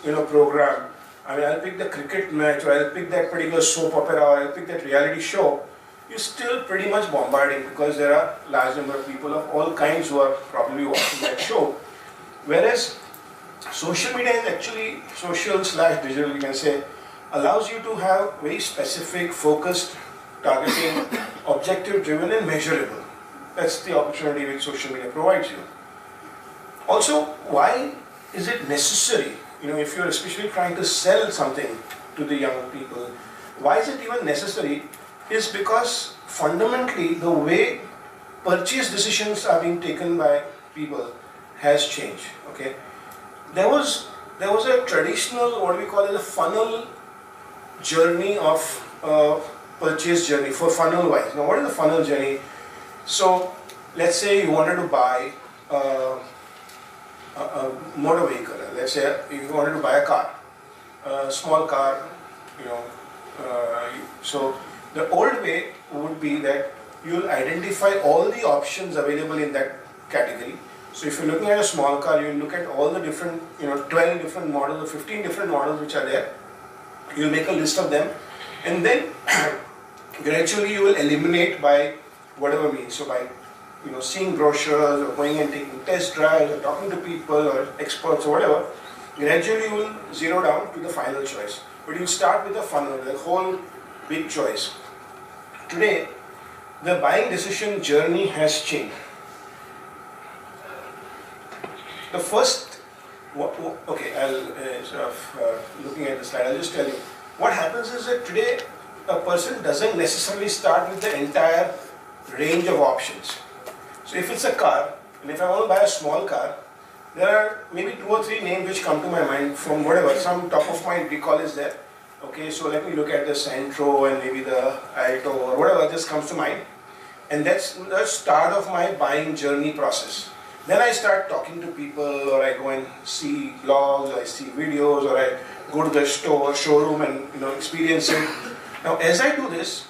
program, I'll pick the cricket match, or I'll pick that particular soap opera, or I'll pick that reality show, you're still pretty much bombarding because there are large number of people of all kinds who are probably watching that show. Whereas social media is actually social/digital, you can say, allows you to have very specific, focused, targeting, objective driven and measurable. That's the opportunity which social media provides you. Also, why is it necessary? If you're especially trying to sell something to the young people, why is it even necessary? Is because fundamentally the way purchase decisions are being taken by people has changed. Okay, there was a traditional, what we call it, a funnel journey of purchase journey for funnel wise. Now, what is the funnel journey? So, let's say you wanted to buy a motor vehicle. Let's say you wanted to buy a car, a small car. So the old way would be that you'll identify all the options available in that category. So if you're looking at a small car, you look at all the different, 12 different models or 15 different models which are there. You'll make a list of them, and then gradually you will eliminate by whatever means. So by seeing brochures or going and taking test drives or talking to people or experts or whatever, gradually you will zero down to the final choice. But you start with a funnel, the whole big choice. Today, the buying decision journey has changed. The first, okay, I'll looking at the slide, I'll just tell you. What happens is that today, a person doesn't necessarily start with the entire range of options. So if it's a car, and if I want to buy a small car, there are maybe 2 or 3 names which come to my mind from whatever, some top of mind recall is there. Okay, so let me look at the Santro and maybe the Alto or whatever just comes to mind. And that's the start of my buying journey process. Then I start talking to people, or I go and see blogs, or I see videos, or I go to the showroom and experience it. Now as I do this,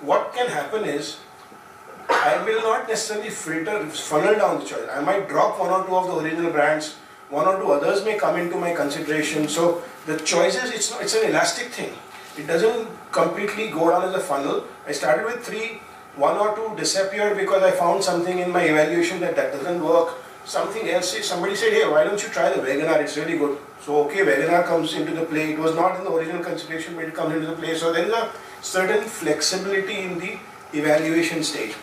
what can happen is, I will not necessarily funnel down the choice. I might drop 1 or 2 of the original brands, 1 or 2 others may come into my consideration. So the choices, it's an elastic thing. It doesn't completely go down as a funnel. I started with 3, 1 or 2 disappeared because I found something in my evaluation that doesn't work. Something else, somebody said, hey, why don't you try the Wagon R, it's really good. So okay, Wagon R comes into the play. It was not in the original consideration, but it comes into the play. So there is a certain flexibility in the evaluation stage,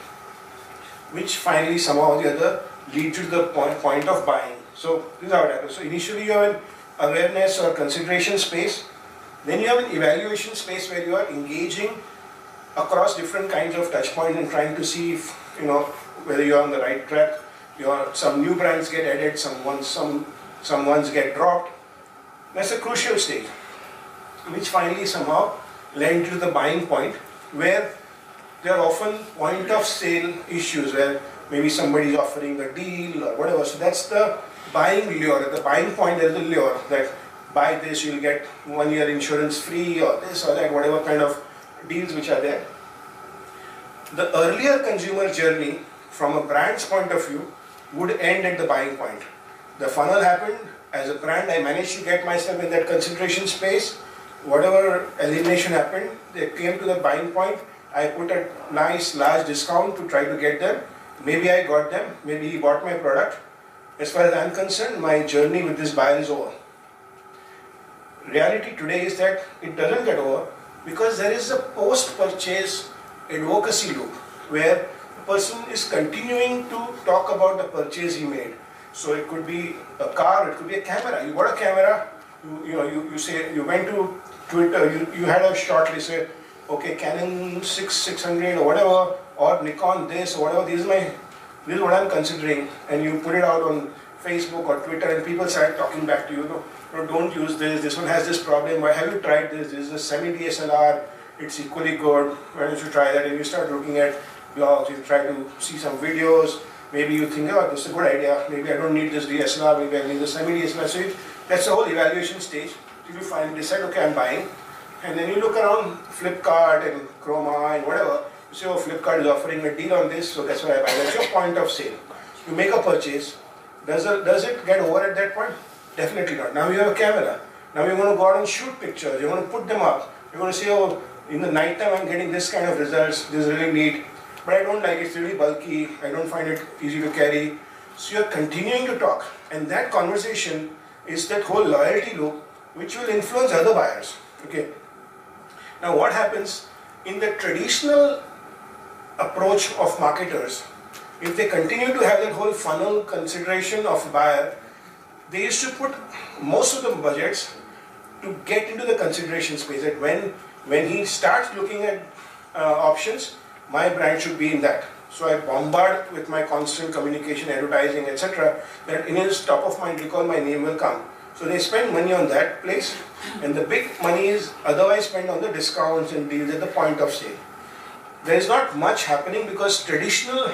which finally somehow or the other leads to the point of buying. So this is how it happens. So initially you have an awareness or consideration space, then you have an evaluation space where you are engaging across different kinds of touch points and trying to see if, whether you are on the right track. Some new brands get added, some ones get dropped. That's a crucial stage, which finally somehow led to the buying point, where there are often point of sale issues where maybe somebody is offering a deal or whatever. So that's the buying lure. At the buying point, there is a lure that buy this, you'll get 1 year insurance free, or this or that, whatever kind of deals which are there. The earlier consumer journey, from a brand's point of view, would end at the buying point. The funnel happened. As a brand, I managed to get myself in that consideration space. Whatever elimination happened, they came to the buying point. I put a nice large discount to try to get them. Maybe I got them, maybe he bought my product. As far as I'm concerned, my journey with this buyer is over. Reality today is that it doesn't get over, because there is a post-purchase advocacy loop where the person is continuing to talk about the purchase he made. So it could be a car, it could be a camera. You bought a camera, you say, you went to Twitter, you had a short list, say, okay, Canon 600 or whatever, or Nikon this or whatever, this is what I'm considering, and you put it out on Facebook or Twitter, and people start talking back to you, no, don't use this one has this problem, why have you tried this is a semi-DSLR, it's equally good, why don't you try that? And you start looking at blogs, you try to see some videos, maybe you think, oh, this is a good idea, maybe I don't need this DSLR, maybe I need the semi-DSLR. So that's the whole evaluation stage. You finally decide, okay, I'm buying. And then you look around Flipkart and Chroma and whatever, you say, oh, Flipkart is offering a deal on this, so that's why I buy. That's your point of sale. You make a purchase. Does it get over at that point? Definitely not. Now you have a camera. Now you're going to go out and shoot pictures. You're going to put them up. You're going to say, oh, in the night time I'm getting this kind of results, this is really neat, but I don't like it, it's really bulky, I don't find it easy to carry. So you're continuing to talk, and that conversation is that whole loyalty loop which will influence other buyers. Okay. Now what happens in the traditional approach of marketers, if they continue to have that whole funnel consideration of buyer, they used to put most of the budgets to get into the consideration space, that when he starts looking at options, my brand should be in that. So I bombard with my constant communication, advertising, etc. that in his top of mind recall my name will come. So they spend money on that place, and the big money is otherwise spent on the discounts and deals at the point of sale. There is not much happening because traditional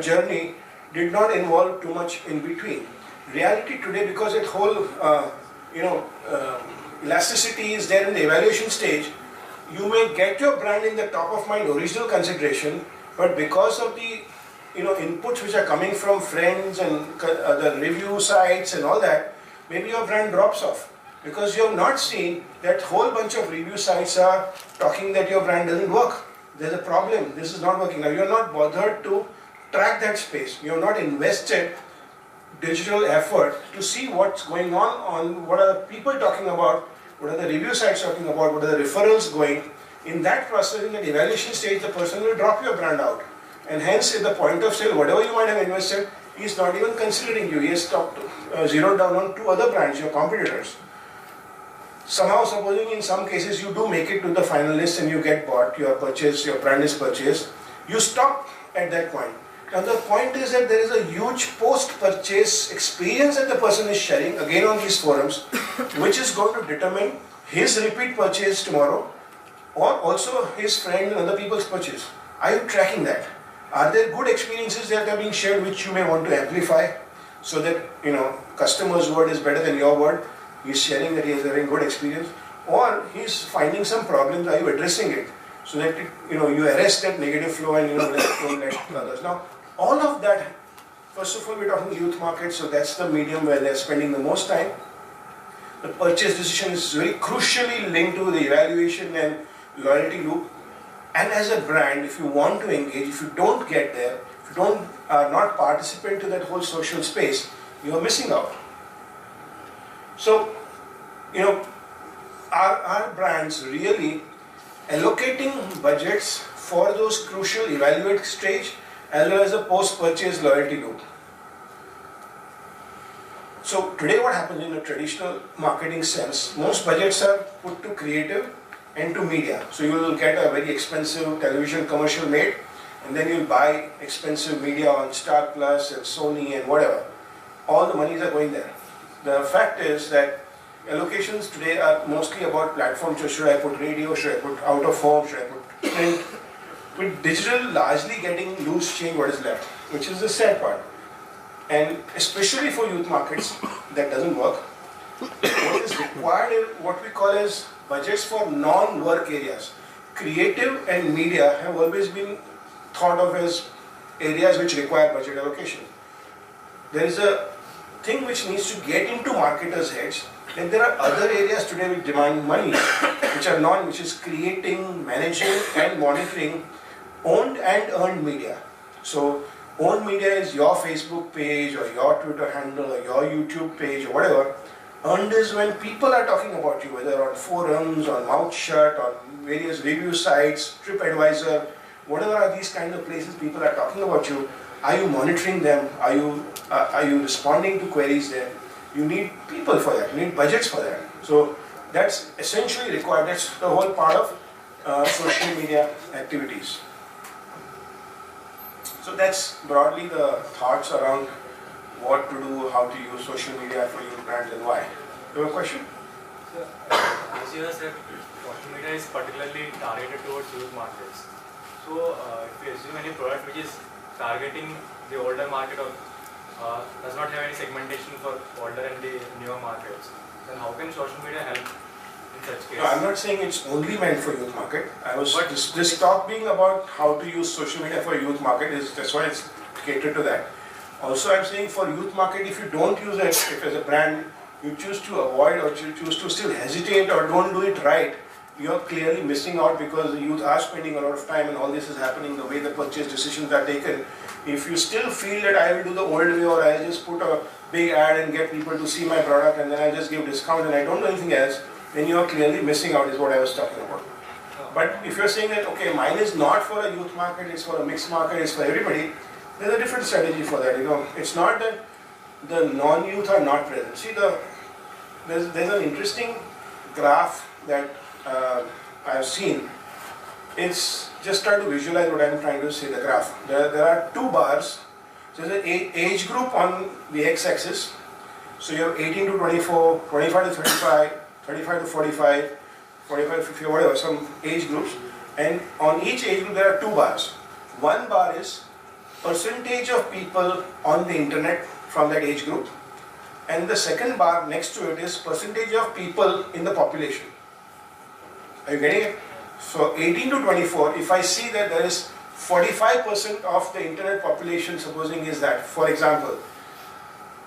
journey did not involve too much in between. Reality today, because that whole elasticity is there in the evaluation stage, you may get your brand in the top of mind original consideration, but because of the inputs which are coming from friends and the review sites and all that, maybe your brand drops off because you have not seen that whole bunch of review sites are talking that your brand doesn't work. There's a problem, this is not working. Now you're not bothered to track that space. You're not invested digital effort to see what's going on what are the people talking about, what are the review sites talking about, what are the referrals going. In that process, in the evaluation stage, the person will drop your brand out. And hence, at the point of sale, whatever you might have invested, he's not even considering you. He has zeroed down on 2 other brands, your competitors. Somehow, supposing in some cases you do make it to the final list and you get bought, your brand is purchased, you stop at that point. Now the point is that there is a huge post-purchase experience that the person is sharing, again on these forums, which is going to determine his repeat purchase tomorrow, or also his friend and other people's purchase. Are you tracking that? Are there good experiences that are being shared which you may want to amplify, so that customer's word is better than your word? He's sharing that he is having good experience, or he's finding some problems. Are you addressing it so that you arrest that negative flow and don't let others? Now, all of that. First of all, we're talking youth market, so that's the medium where they're spending the most time. The purchase decision is very crucially linked to the evaluation and loyalty loop. And as a brand, if you want to engage, if you don't get there, if you are not participant to that whole social space, you are missing out. So, are brands really allocating budgets for those crucial evaluate stage as well as the post-purchase loyalty loop? So today what happens in a traditional marketing sense, most budgets are put to creative and to media. So you will get a very expensive television commercial made, and then you'll buy expensive media on Star Plus and Sony and whatever. All the monies are going there. The fact is that allocations today are mostly about platforms. So should I put radio, should I put out of home, should I put print? With digital largely getting loose change what is left, which is the sad part. And especially for youth markets, that doesn't work. What is required is what we call as budgets for non-work areas. Creative and media have always been thought of as areas which require budget allocation. There is a thing which needs to get into marketers' heads, and there are other areas today which demand money, which is creating, managing and monitoring owned and earned media. So owned media is your Facebook page or your Twitter handle or your YouTube page or whatever. Earned is when people are talking about you, whether on forums, on Mouth Shut, on various review sites, TripAdvisor, whatever are these kind of places people are talking about you. Are you monitoring them? Are you responding to queries there? You need people for that. You need budgets for that. So that's essentially required. That's the whole part of social media activities. So that's broadly the thoughts around what to do, how to use social media for your brands and why. You have a question? So, as you have said, social media is particularly targeted towards youth markets. So, if we assume any product which is targeting the older market or does not have any segmentation for older and the newer markets, then how can social media help in such case? No, I'm not saying it's only meant for youth market. I was this talk being about how to use social media for youth market that's why it's catered to that. Also, I'm saying for youth market, if you don't use it, if as a brand you choose to avoid or you choose to still hesitate or don't do it right, you're clearly missing out because the youth are spending a lot of time and all this is happening, the way the purchase decisions are taken. If you still feel that I will do the old way or I just put a big ad and get people to see my product and then I just give discount and I don't do anything else, then you're clearly missing out is what I was talking about. But if you're saying that, okay, mine is not for a youth market, it's for a mixed market, it's for everybody, there's a different strategy for that. It's not that the non-youth are not present. See, there's an interesting graph that I've seen. It's just try to visualize what I'm trying to say, the graph. There are two bars. There's an age group on the x-axis. So you have 18 to 24, 25 to 35, 35 to 45, 45 to 50, whatever, some age groups. And on each age group there are two bars. One bar is percentage of people on the internet from that age group. And the second bar next to it is percentage of people in the population. Are you getting it? So 18 to 24, if I see that there is 45% of the internet population, supposing is that, for example,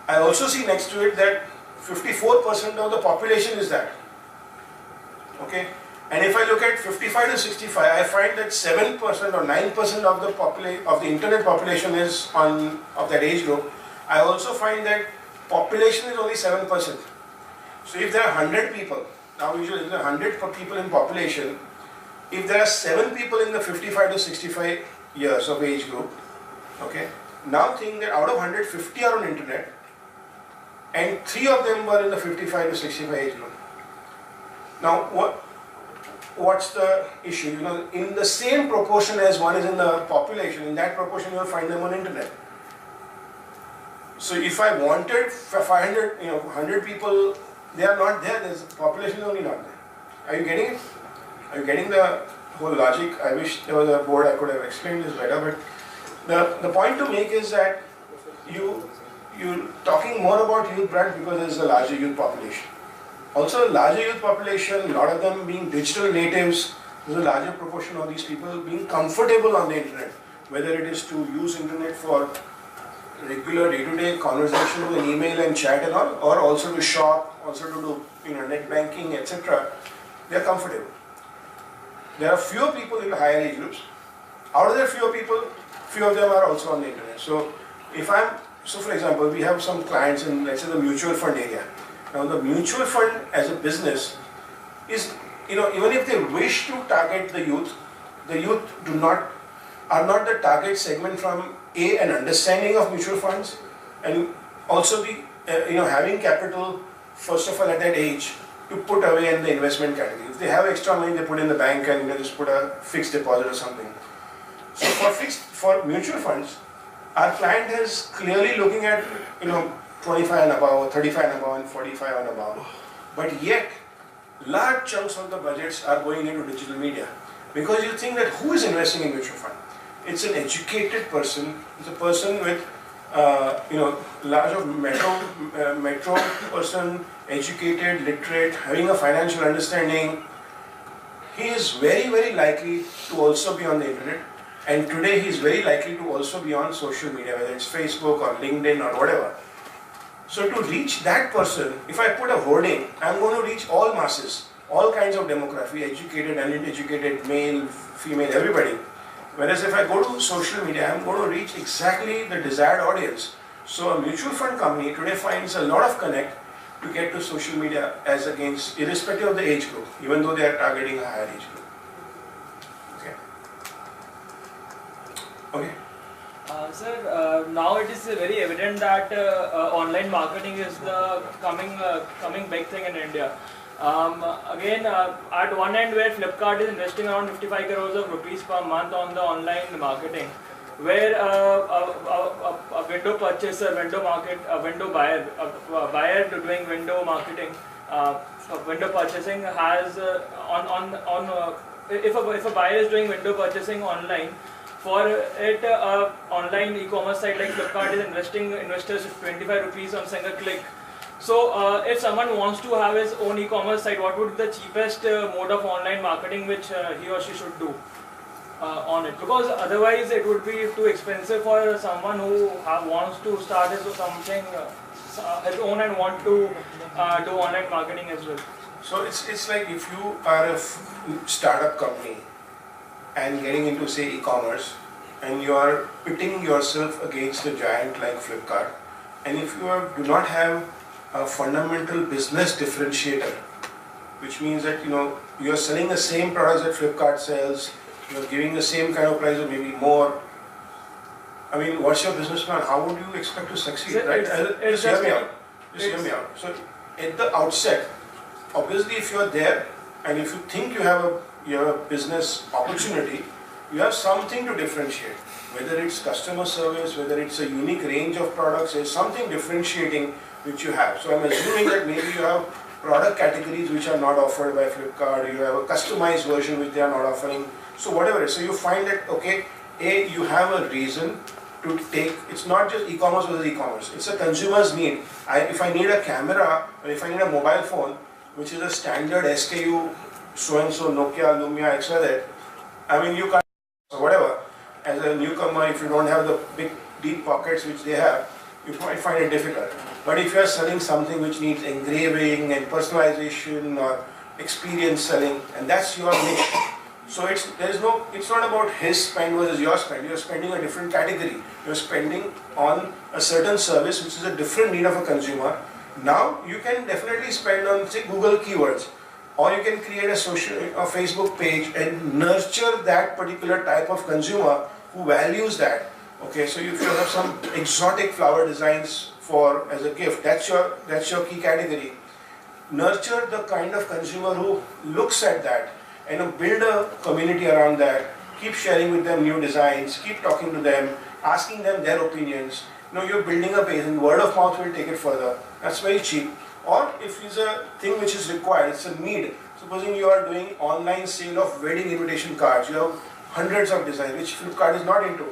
I also see next to it that 54% of the population is that. Okay? And if I look at 55 to 65, I find that 7% or 9% of the internet population is of that age group. I also find that population is only 7%. So if there are 100 people, now usually there are 100 people in population, if there are 7 people in the 55 to 65 years of age group, okay, now think that out of 100, 50 are on internet and 3 of them were in the 55 to 65 age group. Now what's the issue? In the same proportion as one is in the population, in that proportion you will find them on internet. So if I wanted 500, 100 people, they are not there, the population is only not there. Are you getting it? Are you getting the whole logic? I wish there was a board I could have explained this better, but the point to make is that you're talking more about youth brand because there is a larger youth population. Also, a larger youth population, a lot of them being digital natives, there's a larger proportion of these people being comfortable on the internet, whether it is to use internet for regular day-to-day conversation with email and chat and all, or also to shop, also to do net banking, etc. They are comfortable. There are fewer people in the higher age groups. Out of the fewer people, few of them are also on the internet. So for example, we have some clients in, let's say, the mutual fund area. Now the mutual fund as a business is, even if they wish to target the youth are not the target segment from an understanding of mutual funds, and also having capital first of all at that age to put away in the investment category. If they have extra money, they put in the bank and they just put a fixed deposit or something. So for mutual funds, our client is clearly looking at 25 and above, 35 and above, and 45 and above. But yet, large chunks of the budgets are going into digital media. Because you think that who is investing in mutual fund? It's an educated person, it's a person with, large of metro person, educated, literate, having a financial understanding. He is very, very likely to also be on the internet. And today he is very likely to also be on social media, whether it's Facebook or LinkedIn or whatever. So to reach that person, if I put a hoarding, I'm going to reach all masses, all kinds of demography, educated, uneducated, male, female, everybody. Whereas if I go to social media, I'm going to reach exactly the desired audience. So a mutual fund company today finds a lot of connect to get to social media as against, irrespective of the age group, even though they are targeting a higher age group. Okay. Sir, now it is very evident that online marketing is the coming big thing in India. Again, at one end where Flipkart is investing around 55 crores of rupees per month on the online marketing, where a window purchaser, window buyer doing window marketing, window purchasing has if a buyer is doing window purchasing online, for it, online e-commerce site like Flipkart is investors 25 rupees on single click. So, if someone wants to have his own e-commerce site, what would be the cheapest mode of online marketing which he or she should do on it? Because otherwise, it would be too expensive for someone who wants to start his something his own and want to do online marketing as well. So it's like if you are a startup company and getting into say e-commerce, and you are pitting yourself against a giant like Flipkart, and if you do not have a fundamental business differentiator, which means that you are selling the same products that Flipkart sells, you are giving the same kind of price or maybe more. I mean, what's your business plan? How would you expect to succeed, right? Just hear me out. Just hear me out. So at the outset, obviously, if you are there and if you think you have a business opportunity, you have something to differentiate. Whether it's customer service, whether it's a unique range of products, there's something differentiating which you have. So I'm assuming that maybe you have product categories which are not offered by Flipkart, you have a customized version which they are not offering. So whatever. So you find that, okay, you have a reason to take, it's not just e-commerce versus e-commerce, it's a consumer's need. If I need a camera or if I need a mobile phone, which is a standard SKU, so-and-so, Nokia, Lumia, etc. I mean, you can't, so whatever. As a newcomer, if you don't have the big, deep pockets which they have, you might find it difficult. But if you are selling something which needs engraving and personalization or experience selling, and that's your niche. So it's not about his spend versus your spend. You're spending a different category. You're spending on a certain service which is a different need of a consumer. Now you can definitely spend on say Google keywords, or you can create a Facebook page and nurture that particular type of consumer who values that. Okay, so if you have some exotic flower designs as a gift, that's your key category. Nurture the kind of consumer who looks at that and build a community around that. Keep sharing with them new designs, keep talking to them, asking them their opinions. You're building a base, and word of mouth will take it further. That's very cheap. Or if it's a thing which is required, it's a need. Supposing you are doing online sale of wedding invitation cards, you have hundreds of designs which Flipkart is not into.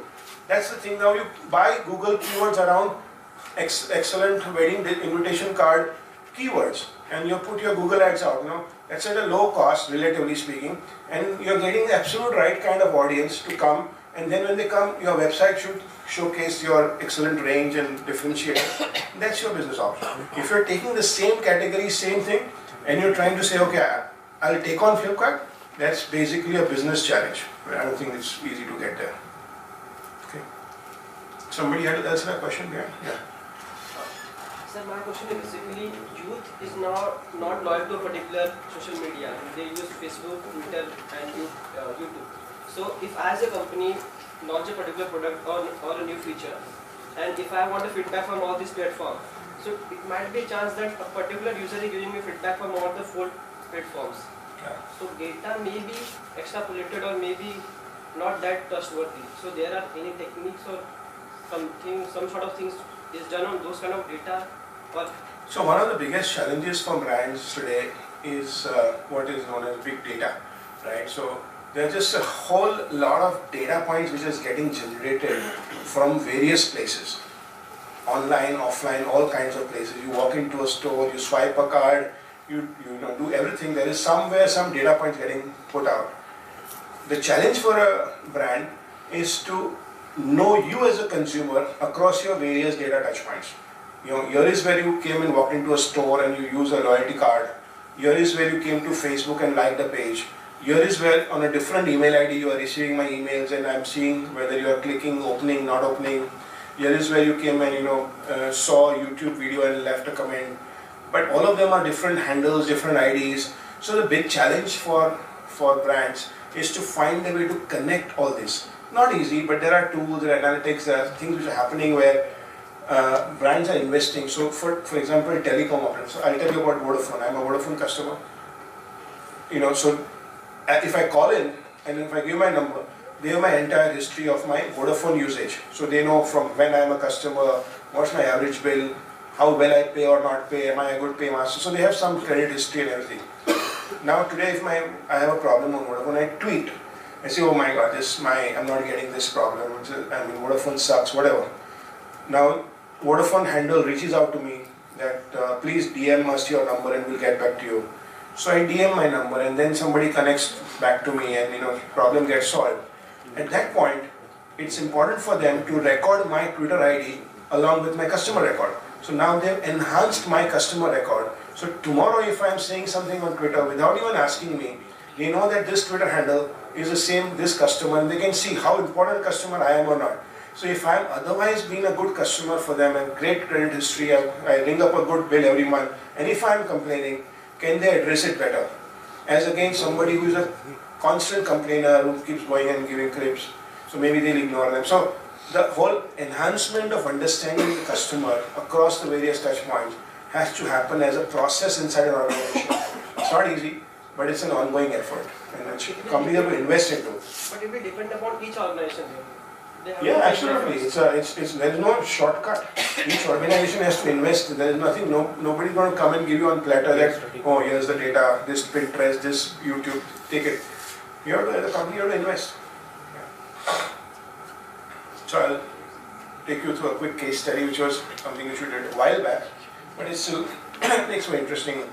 That's the thing. Now you buy Google keywords around excellent wedding invitation card keywords, and you put your Google ads out. That's at a low cost, relatively speaking, and you're getting the absolute right kind of audience to come. And then when they come, your website should showcase your excellent range and differentiate. That's your business option. If you're taking the same category, same thing, and you're trying to say, okay, I'll take on Flipkart, that's basically a business challenge. I don't think it's easy to get there. Okay. Somebody else had a question? Yeah. Sir, my question is basically, youth is now not loyal to a particular social media. They use Facebook, Twitter, and YouTube. So if as a company launch a particular product or a new feature, and if I want a feedback from all these platforms, so it might be a chance that a particular user is giving me feedback from all the 4 platforms. Yeah. So data may be extrapolated or maybe not that trustworthy. So there are any techniques or some sort of things is done on those kind of data? So one of the biggest challenges for brands today is what is known as big data, right? So there's just a whole lot of data points which is getting generated from various places, online, offline, all kinds of places. You walk into a store, you swipe a card, you do everything. There is somewhere some data points getting put out. The challenge for a brand is to know you as a consumer across your various data touch points. Here is where you came and walked into a store and you use a loyalty card. Here is where you came to Facebook and liked a page. Here is where on a different email ID you are receiving my emails and I'm seeing whether you are clicking, opening, not opening. Here is where you came and saw a YouTube video and left a comment. But all of them are different handles, different IDs. So the big challenge for brands is to find a way to connect all this. Not easy, but there are tools, there are analytics, there are things which are happening where brands are investing. So for example, telecom operators. So I'll tell you about Vodafone. I'm a Vodafone customer. So if I call in and if I give my number, they have my entire history of my Vodafone usage. So they know from when I'm a customer, what's my average bill, how well I pay or not pay, am I a good paymaster. So they have some credit history and everything. Now today if I have a problem on Vodafone, I tweet. I say, oh my god, I'm not getting this problem. Vodafone sucks, whatever. Now Vodafone handle reaches out to me that please DM us your number and we'll get back to you. So I DM my number and then somebody connects back to me and problem gets solved. At that point, it's important for them to record my Twitter ID along with my customer record. So now they've enhanced my customer record. So tomorrow if I'm saying something on Twitter without even asking me, they know that this Twitter handle is the same, this customer, and they can see how important customer I am or not. So if I'm otherwise being a good customer for them and great credit history, I ring up a good bill every month, and if I'm complaining, can they address it better? As against somebody who is a constant complainer who keeps going and giving clips, so maybe they'll ignore them. So the whole enhancement of understanding the customer across the various touch points has to happen as a process inside an organization. It's not easy, but it's an ongoing effort, and which companies have to invest into. But it will depend upon each organization. They have Yeah, to absolutely. There is no shortcut. Each organization has to invest. There is nothing. Nobody's going to come and give you on platter that, oh, here's the data, this Pinterest, this YouTube, take it. You have to, as a company, you have to invest. Yeah. So I'll take you through a quick case study, which was something which we did a while back, but it still makes for interesting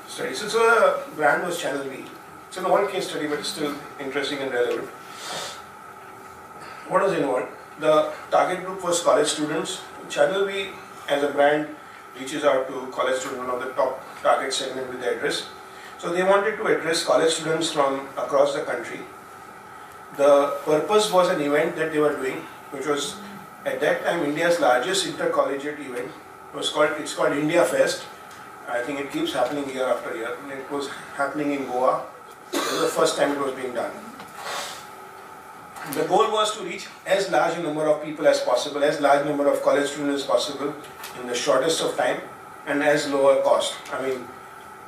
study. So the brand was Channel V. It's an old case study, but it's still interesting and relevant. What was involved? The target group was college students. Channel V as a brand reaches out to college students, one of the top target segment with the address. So they wanted to address college students from across the country. The purpose was an event that they were doing, which was at that time India's largest intercollegiate event. It's called India Fest. I think it keeps happening year after year. And it was happening in Goa. It was the first time it was being done. The goal was to reach as large a number of people as possible, as large number of college students as possible in the shortest of time and as lower cost. I mean,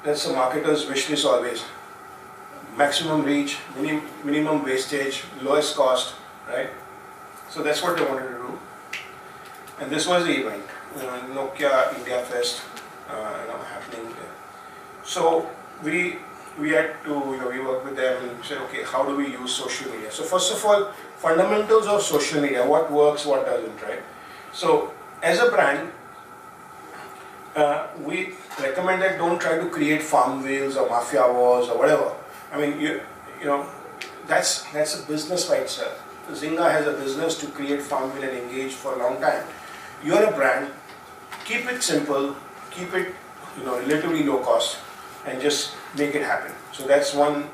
that's a marketer's wish list always. Maximum reach, minimum wastage, lowest cost, right? So that's what they wanted to do. And this was the event, Nokia India Fest, happening there. So we had to, we worked with them and said, okay, how do we use social media? So first of all, fundamentals of social media, what works, what doesn't, right? So as a brand, we recommend that don't try to create farm wheels or mafia wars or whatever. I mean, you know, that's a business by itself. Zynga has a business to create farm wheel and engage for a long time. You're a brand, keep it simple, keep it, relatively low cost, and just make it happen. So that's one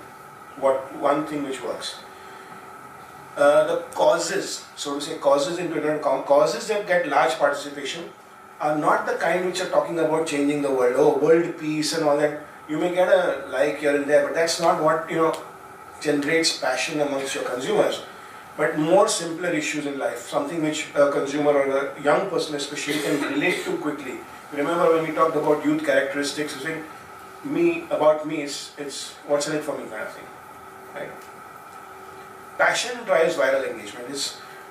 thing which works. The causes, so to say, causes into internet, causes that get large participation are not the kind which are talking about changing the world, oh, world peace and all that. You may get a like here and there, but that's not what generates passion amongst your consumers. But more simpler issues in life, something which a consumer or a young person especially can relate to quickly. Remember when we talked about youth characteristics, you say, about me, it's what's in it for me kind of thing, right? Passion drives viral engagement.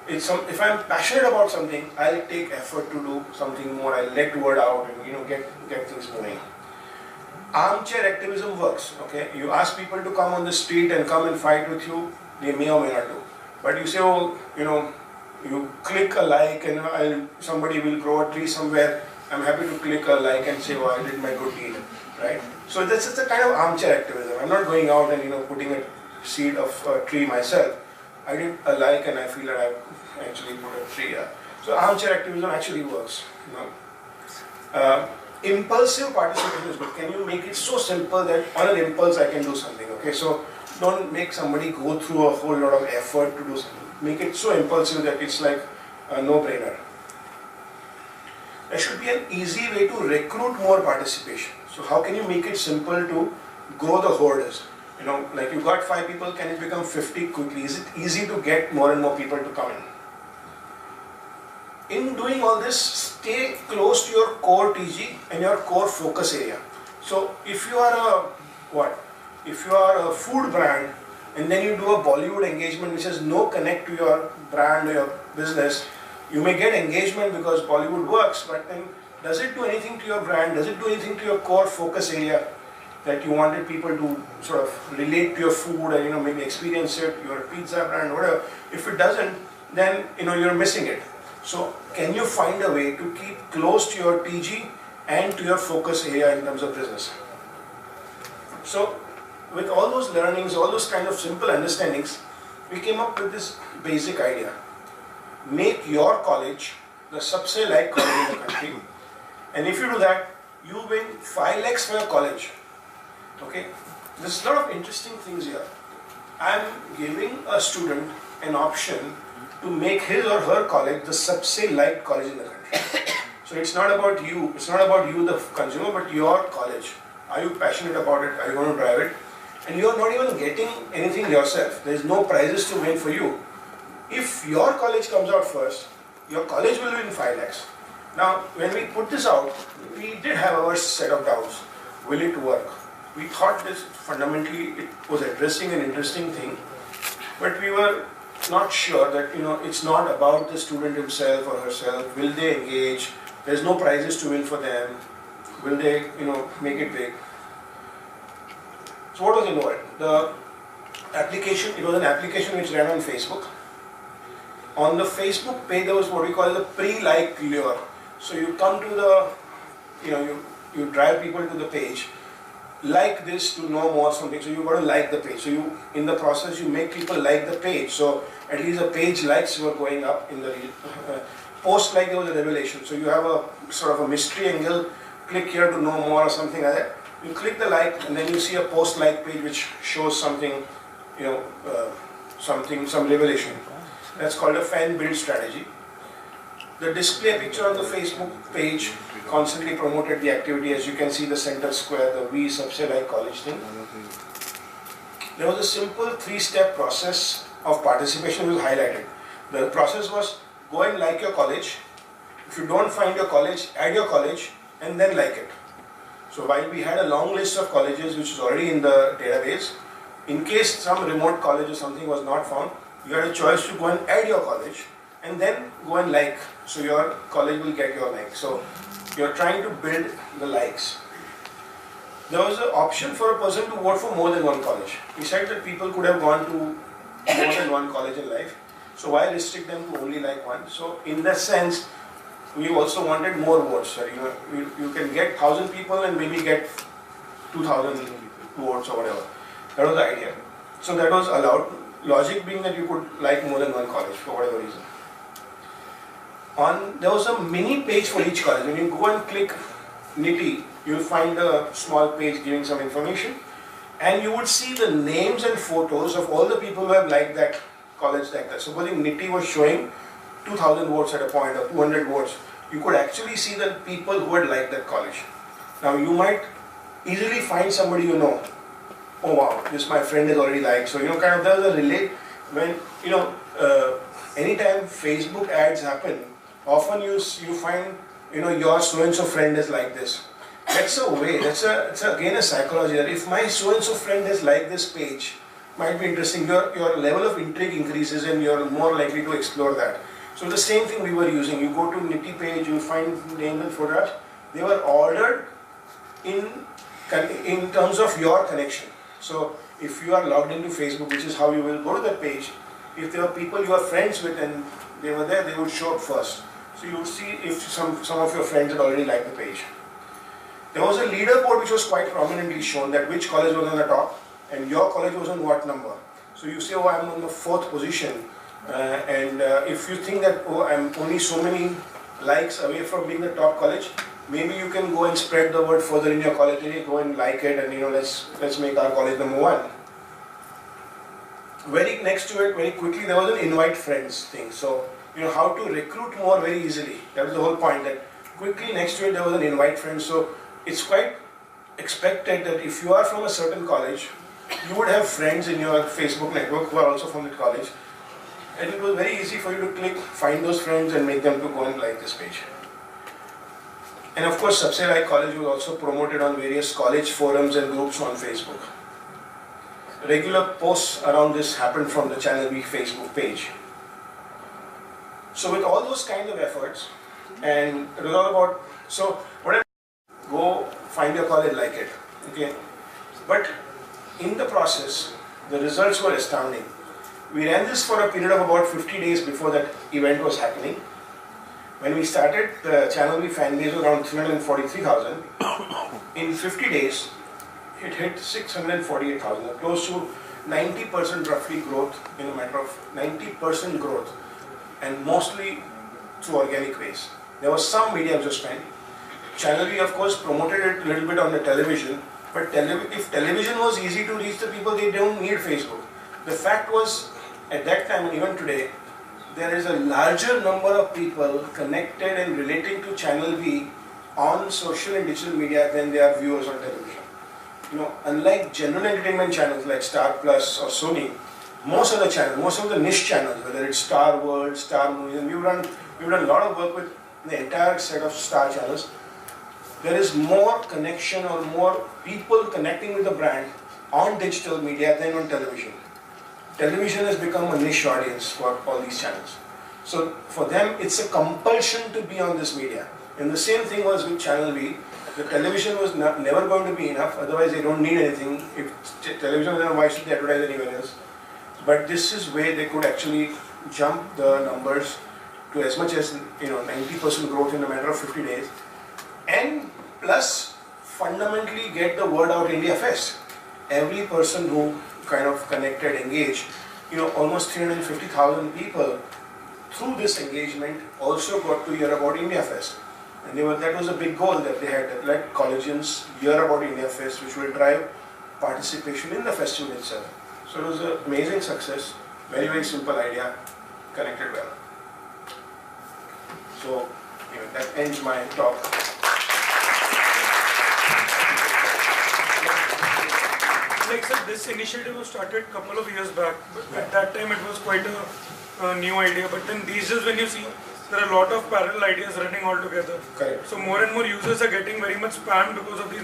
If I'm passionate about something, I'll take effort to do something more. I'll let word out and get things moving. Armchair activism works. Okay, you ask people to come on the street and come and fight with you, they may or may not do. But you say, oh, you click a like and somebody will grow a tree somewhere. I'm happy to click a like and say, oh, I did my good deed, right? So that's just a kind of armchair activism. I'm not going out and putting a seed of a tree myself. I did a like and I feel that I actually put a tree here. So armchair activism actually works. Impulsive participation is good. Can you make it so simple that on an impulse I can do something? Okay, so don't make somebody go through a whole lot of effort to do something. Make it so impulsive that it's like a no-brainer. There should be an easy way to recruit more participation. So how can you make it simple to grow the hoarders? Like you got 5 people, can it become 50 quickly? Is it easy to get more and more people to come in? In doing all this, stay close to your core TG and your core focus area. So if you are a food brand and then you do a Bollywood engagement which has no connect to your brand or your business, you may get engagement because Bollywood works, but then does it do anything to your brand? Does it do anything to your core focus area that you wanted people to sort of relate to your food and maybe experience it, your pizza brand, whatever? If it doesn't, then you're missing it. So can you find a way to keep close to your TG and to your focus area in terms of business? So with all those learnings, all those kind of simple understandings, we came up with this basic idea. Make your college the सबसे like college in the country, and if you do that, you win 5 lakhs for your college. Okay, there's a lot of interesting things here. I'm giving a student an option to make his or her college the सबसे liked college in the country. So it's not about you, the consumer, but your college. Are you passionate about it? Are you going to drive it? And you're not even getting anything yourself. There's no prizes to win for you. If your college comes out first, your college will win 5 lakhs. Now, when we put this out, we did have our set of doubts. Will it work? We thought this fundamentally it was addressing an interesting thing, but we were not sure that it's not about the student himself or herself. Will they engage? There's no prizes to win for them. Will they make it big? So what was involved? The application, it was an application which ran on Facebook. On the Facebook page there was what we call the pre-like lure. So you come to the, you drive people to the page, like this to know more something. So you got to like the page. So you, in the process, you make people like the page. So at least the page likes were going up in the post like there was a revelation. So you have a sort of a mystery angle. Click here to know more or something like that. You click the like, and then you see a post like page which shows something, some revelation. That's called a fan build strategy. The display picture on the Facebook page constantly promoted the activity. As you can see, the center square, the V सबसे like college thing. There was a simple 3-step process of participation which was highlighted. The process was go and like your college. If you don't find your college, add your college and then like it. So while we had a long list of colleges which is already in the database, in case some remote college or something was not found, you had a choice to go and add your college and then go and like. So your college will get your like. So you're trying to build the likes. There was an option for a person to vote for more than one college. We said that people could have gone to more than one college in life. So why restrict them to only like one? So in that sense, we also wanted more votes. So, you can get 1,000 people and maybe get 2,000 votes or whatever. That was the idea. So that was allowed. Logic being that you could like more than one college for whatever reason. There was a mini page for each college. When you go and click NITIE, you'll find a small page giving some information, and you would see the names and photos of all the people who have liked that college like that. Supposing NITIE was showing 2,000 votes at a point or 200 votes, you could actually see the people who had liked that college. Now you might easily find somebody you know. Oh wow, this my friend has already liked. So kind of there's a relate when anytime Facebook ads happen, often you find your so and so friend is like this. That's a way. It's again a psychology that if my so and so friend is like this page, might be interesting. Your level of intrigue increases and you're more likely to explore that. So the same thing we were using. You go to NITIE page, you find names and photographs. They were ordered in terms of your connection. So if you are logged into Facebook, which is how you will go to that page, if there are people you are friends with and they were there, they would show up first. So you would see if some of your friends had already liked the page. There was a leaderboard which was quite prominently shown that which college was on the top and your college was on what number. So you say, oh, I'm on the 4th position. If you think that, oh, I'm only so many likes away from being the top college, maybe you can go and spread the word further in your college. Go and like it, and let's make our college number 1. Very next to it, very quickly, there was an invite friends thing. So how to recruit more very easily. That was the whole point. That quickly next to it, there was an invite friends. So it's quite expected that if you are from a certain college, you would have friends in your Facebook network who are also from the college. And it was very easy for you to click, find those friends and make them to go and like this page. And of course, Sabse Like College was also promoted on various college forums and groups on Facebook. Regular posts around this happened from the Channel V Facebook page. So with all those kind of efforts, and it was all about, so whatever, go find your college, like it, okay? But in the process, the results were astounding. We ran this for a period of about 50 days before that event was happening. When we started, the Channel V fan base was around 343,000. In 50 days, it hit 648,000, close to 90% roughly growth in a matter of 90% growth, and mostly through organic ways. There was some media which was spent. Channel V, of course, promoted it a little bit on the television, but if television was easy to reach the people, they don't need Facebook. The fact was, at that time and even today, there is a larger number of people connected and relating to Channel V on social and digital media than they are viewers on television. You know, unlike general entertainment channels like Star Plus or Sony, most of the channels, most of the niche channels, whether it's Star World, Star Movies, and we've done a lot of work with the entire set of Star channels. There is more connection or more people connecting with the brand on digital media than on television. Television has become a niche audience for all these channels. So for them, it's a compulsion to be on this media. And the same thing was with Channel V. The television was never going to be enough, otherwise they don't need anything. If television is enough, why should they advertise anywhere else? But this is where they could actually jump the numbers to as much as 90% growth in a matter of 50 days. And plus fundamentally get the word out India Fest. Every person who kind of connected, engaged, almost 350,000 people through this engagement also got to hear about India Fest. And that was a big goal that they had, that let collegians hear about India Fest, which will drive participation in the festival itself. So it was an amazing success, very, very simple idea, connected well. So that ends my talk. Like sir, this initiative was started a couple of years back, but at that time it was quite a new idea. But then these days when you see, there are a lot of parallel ideas running all together. Correct. So more and more users are getting very much spammed because of these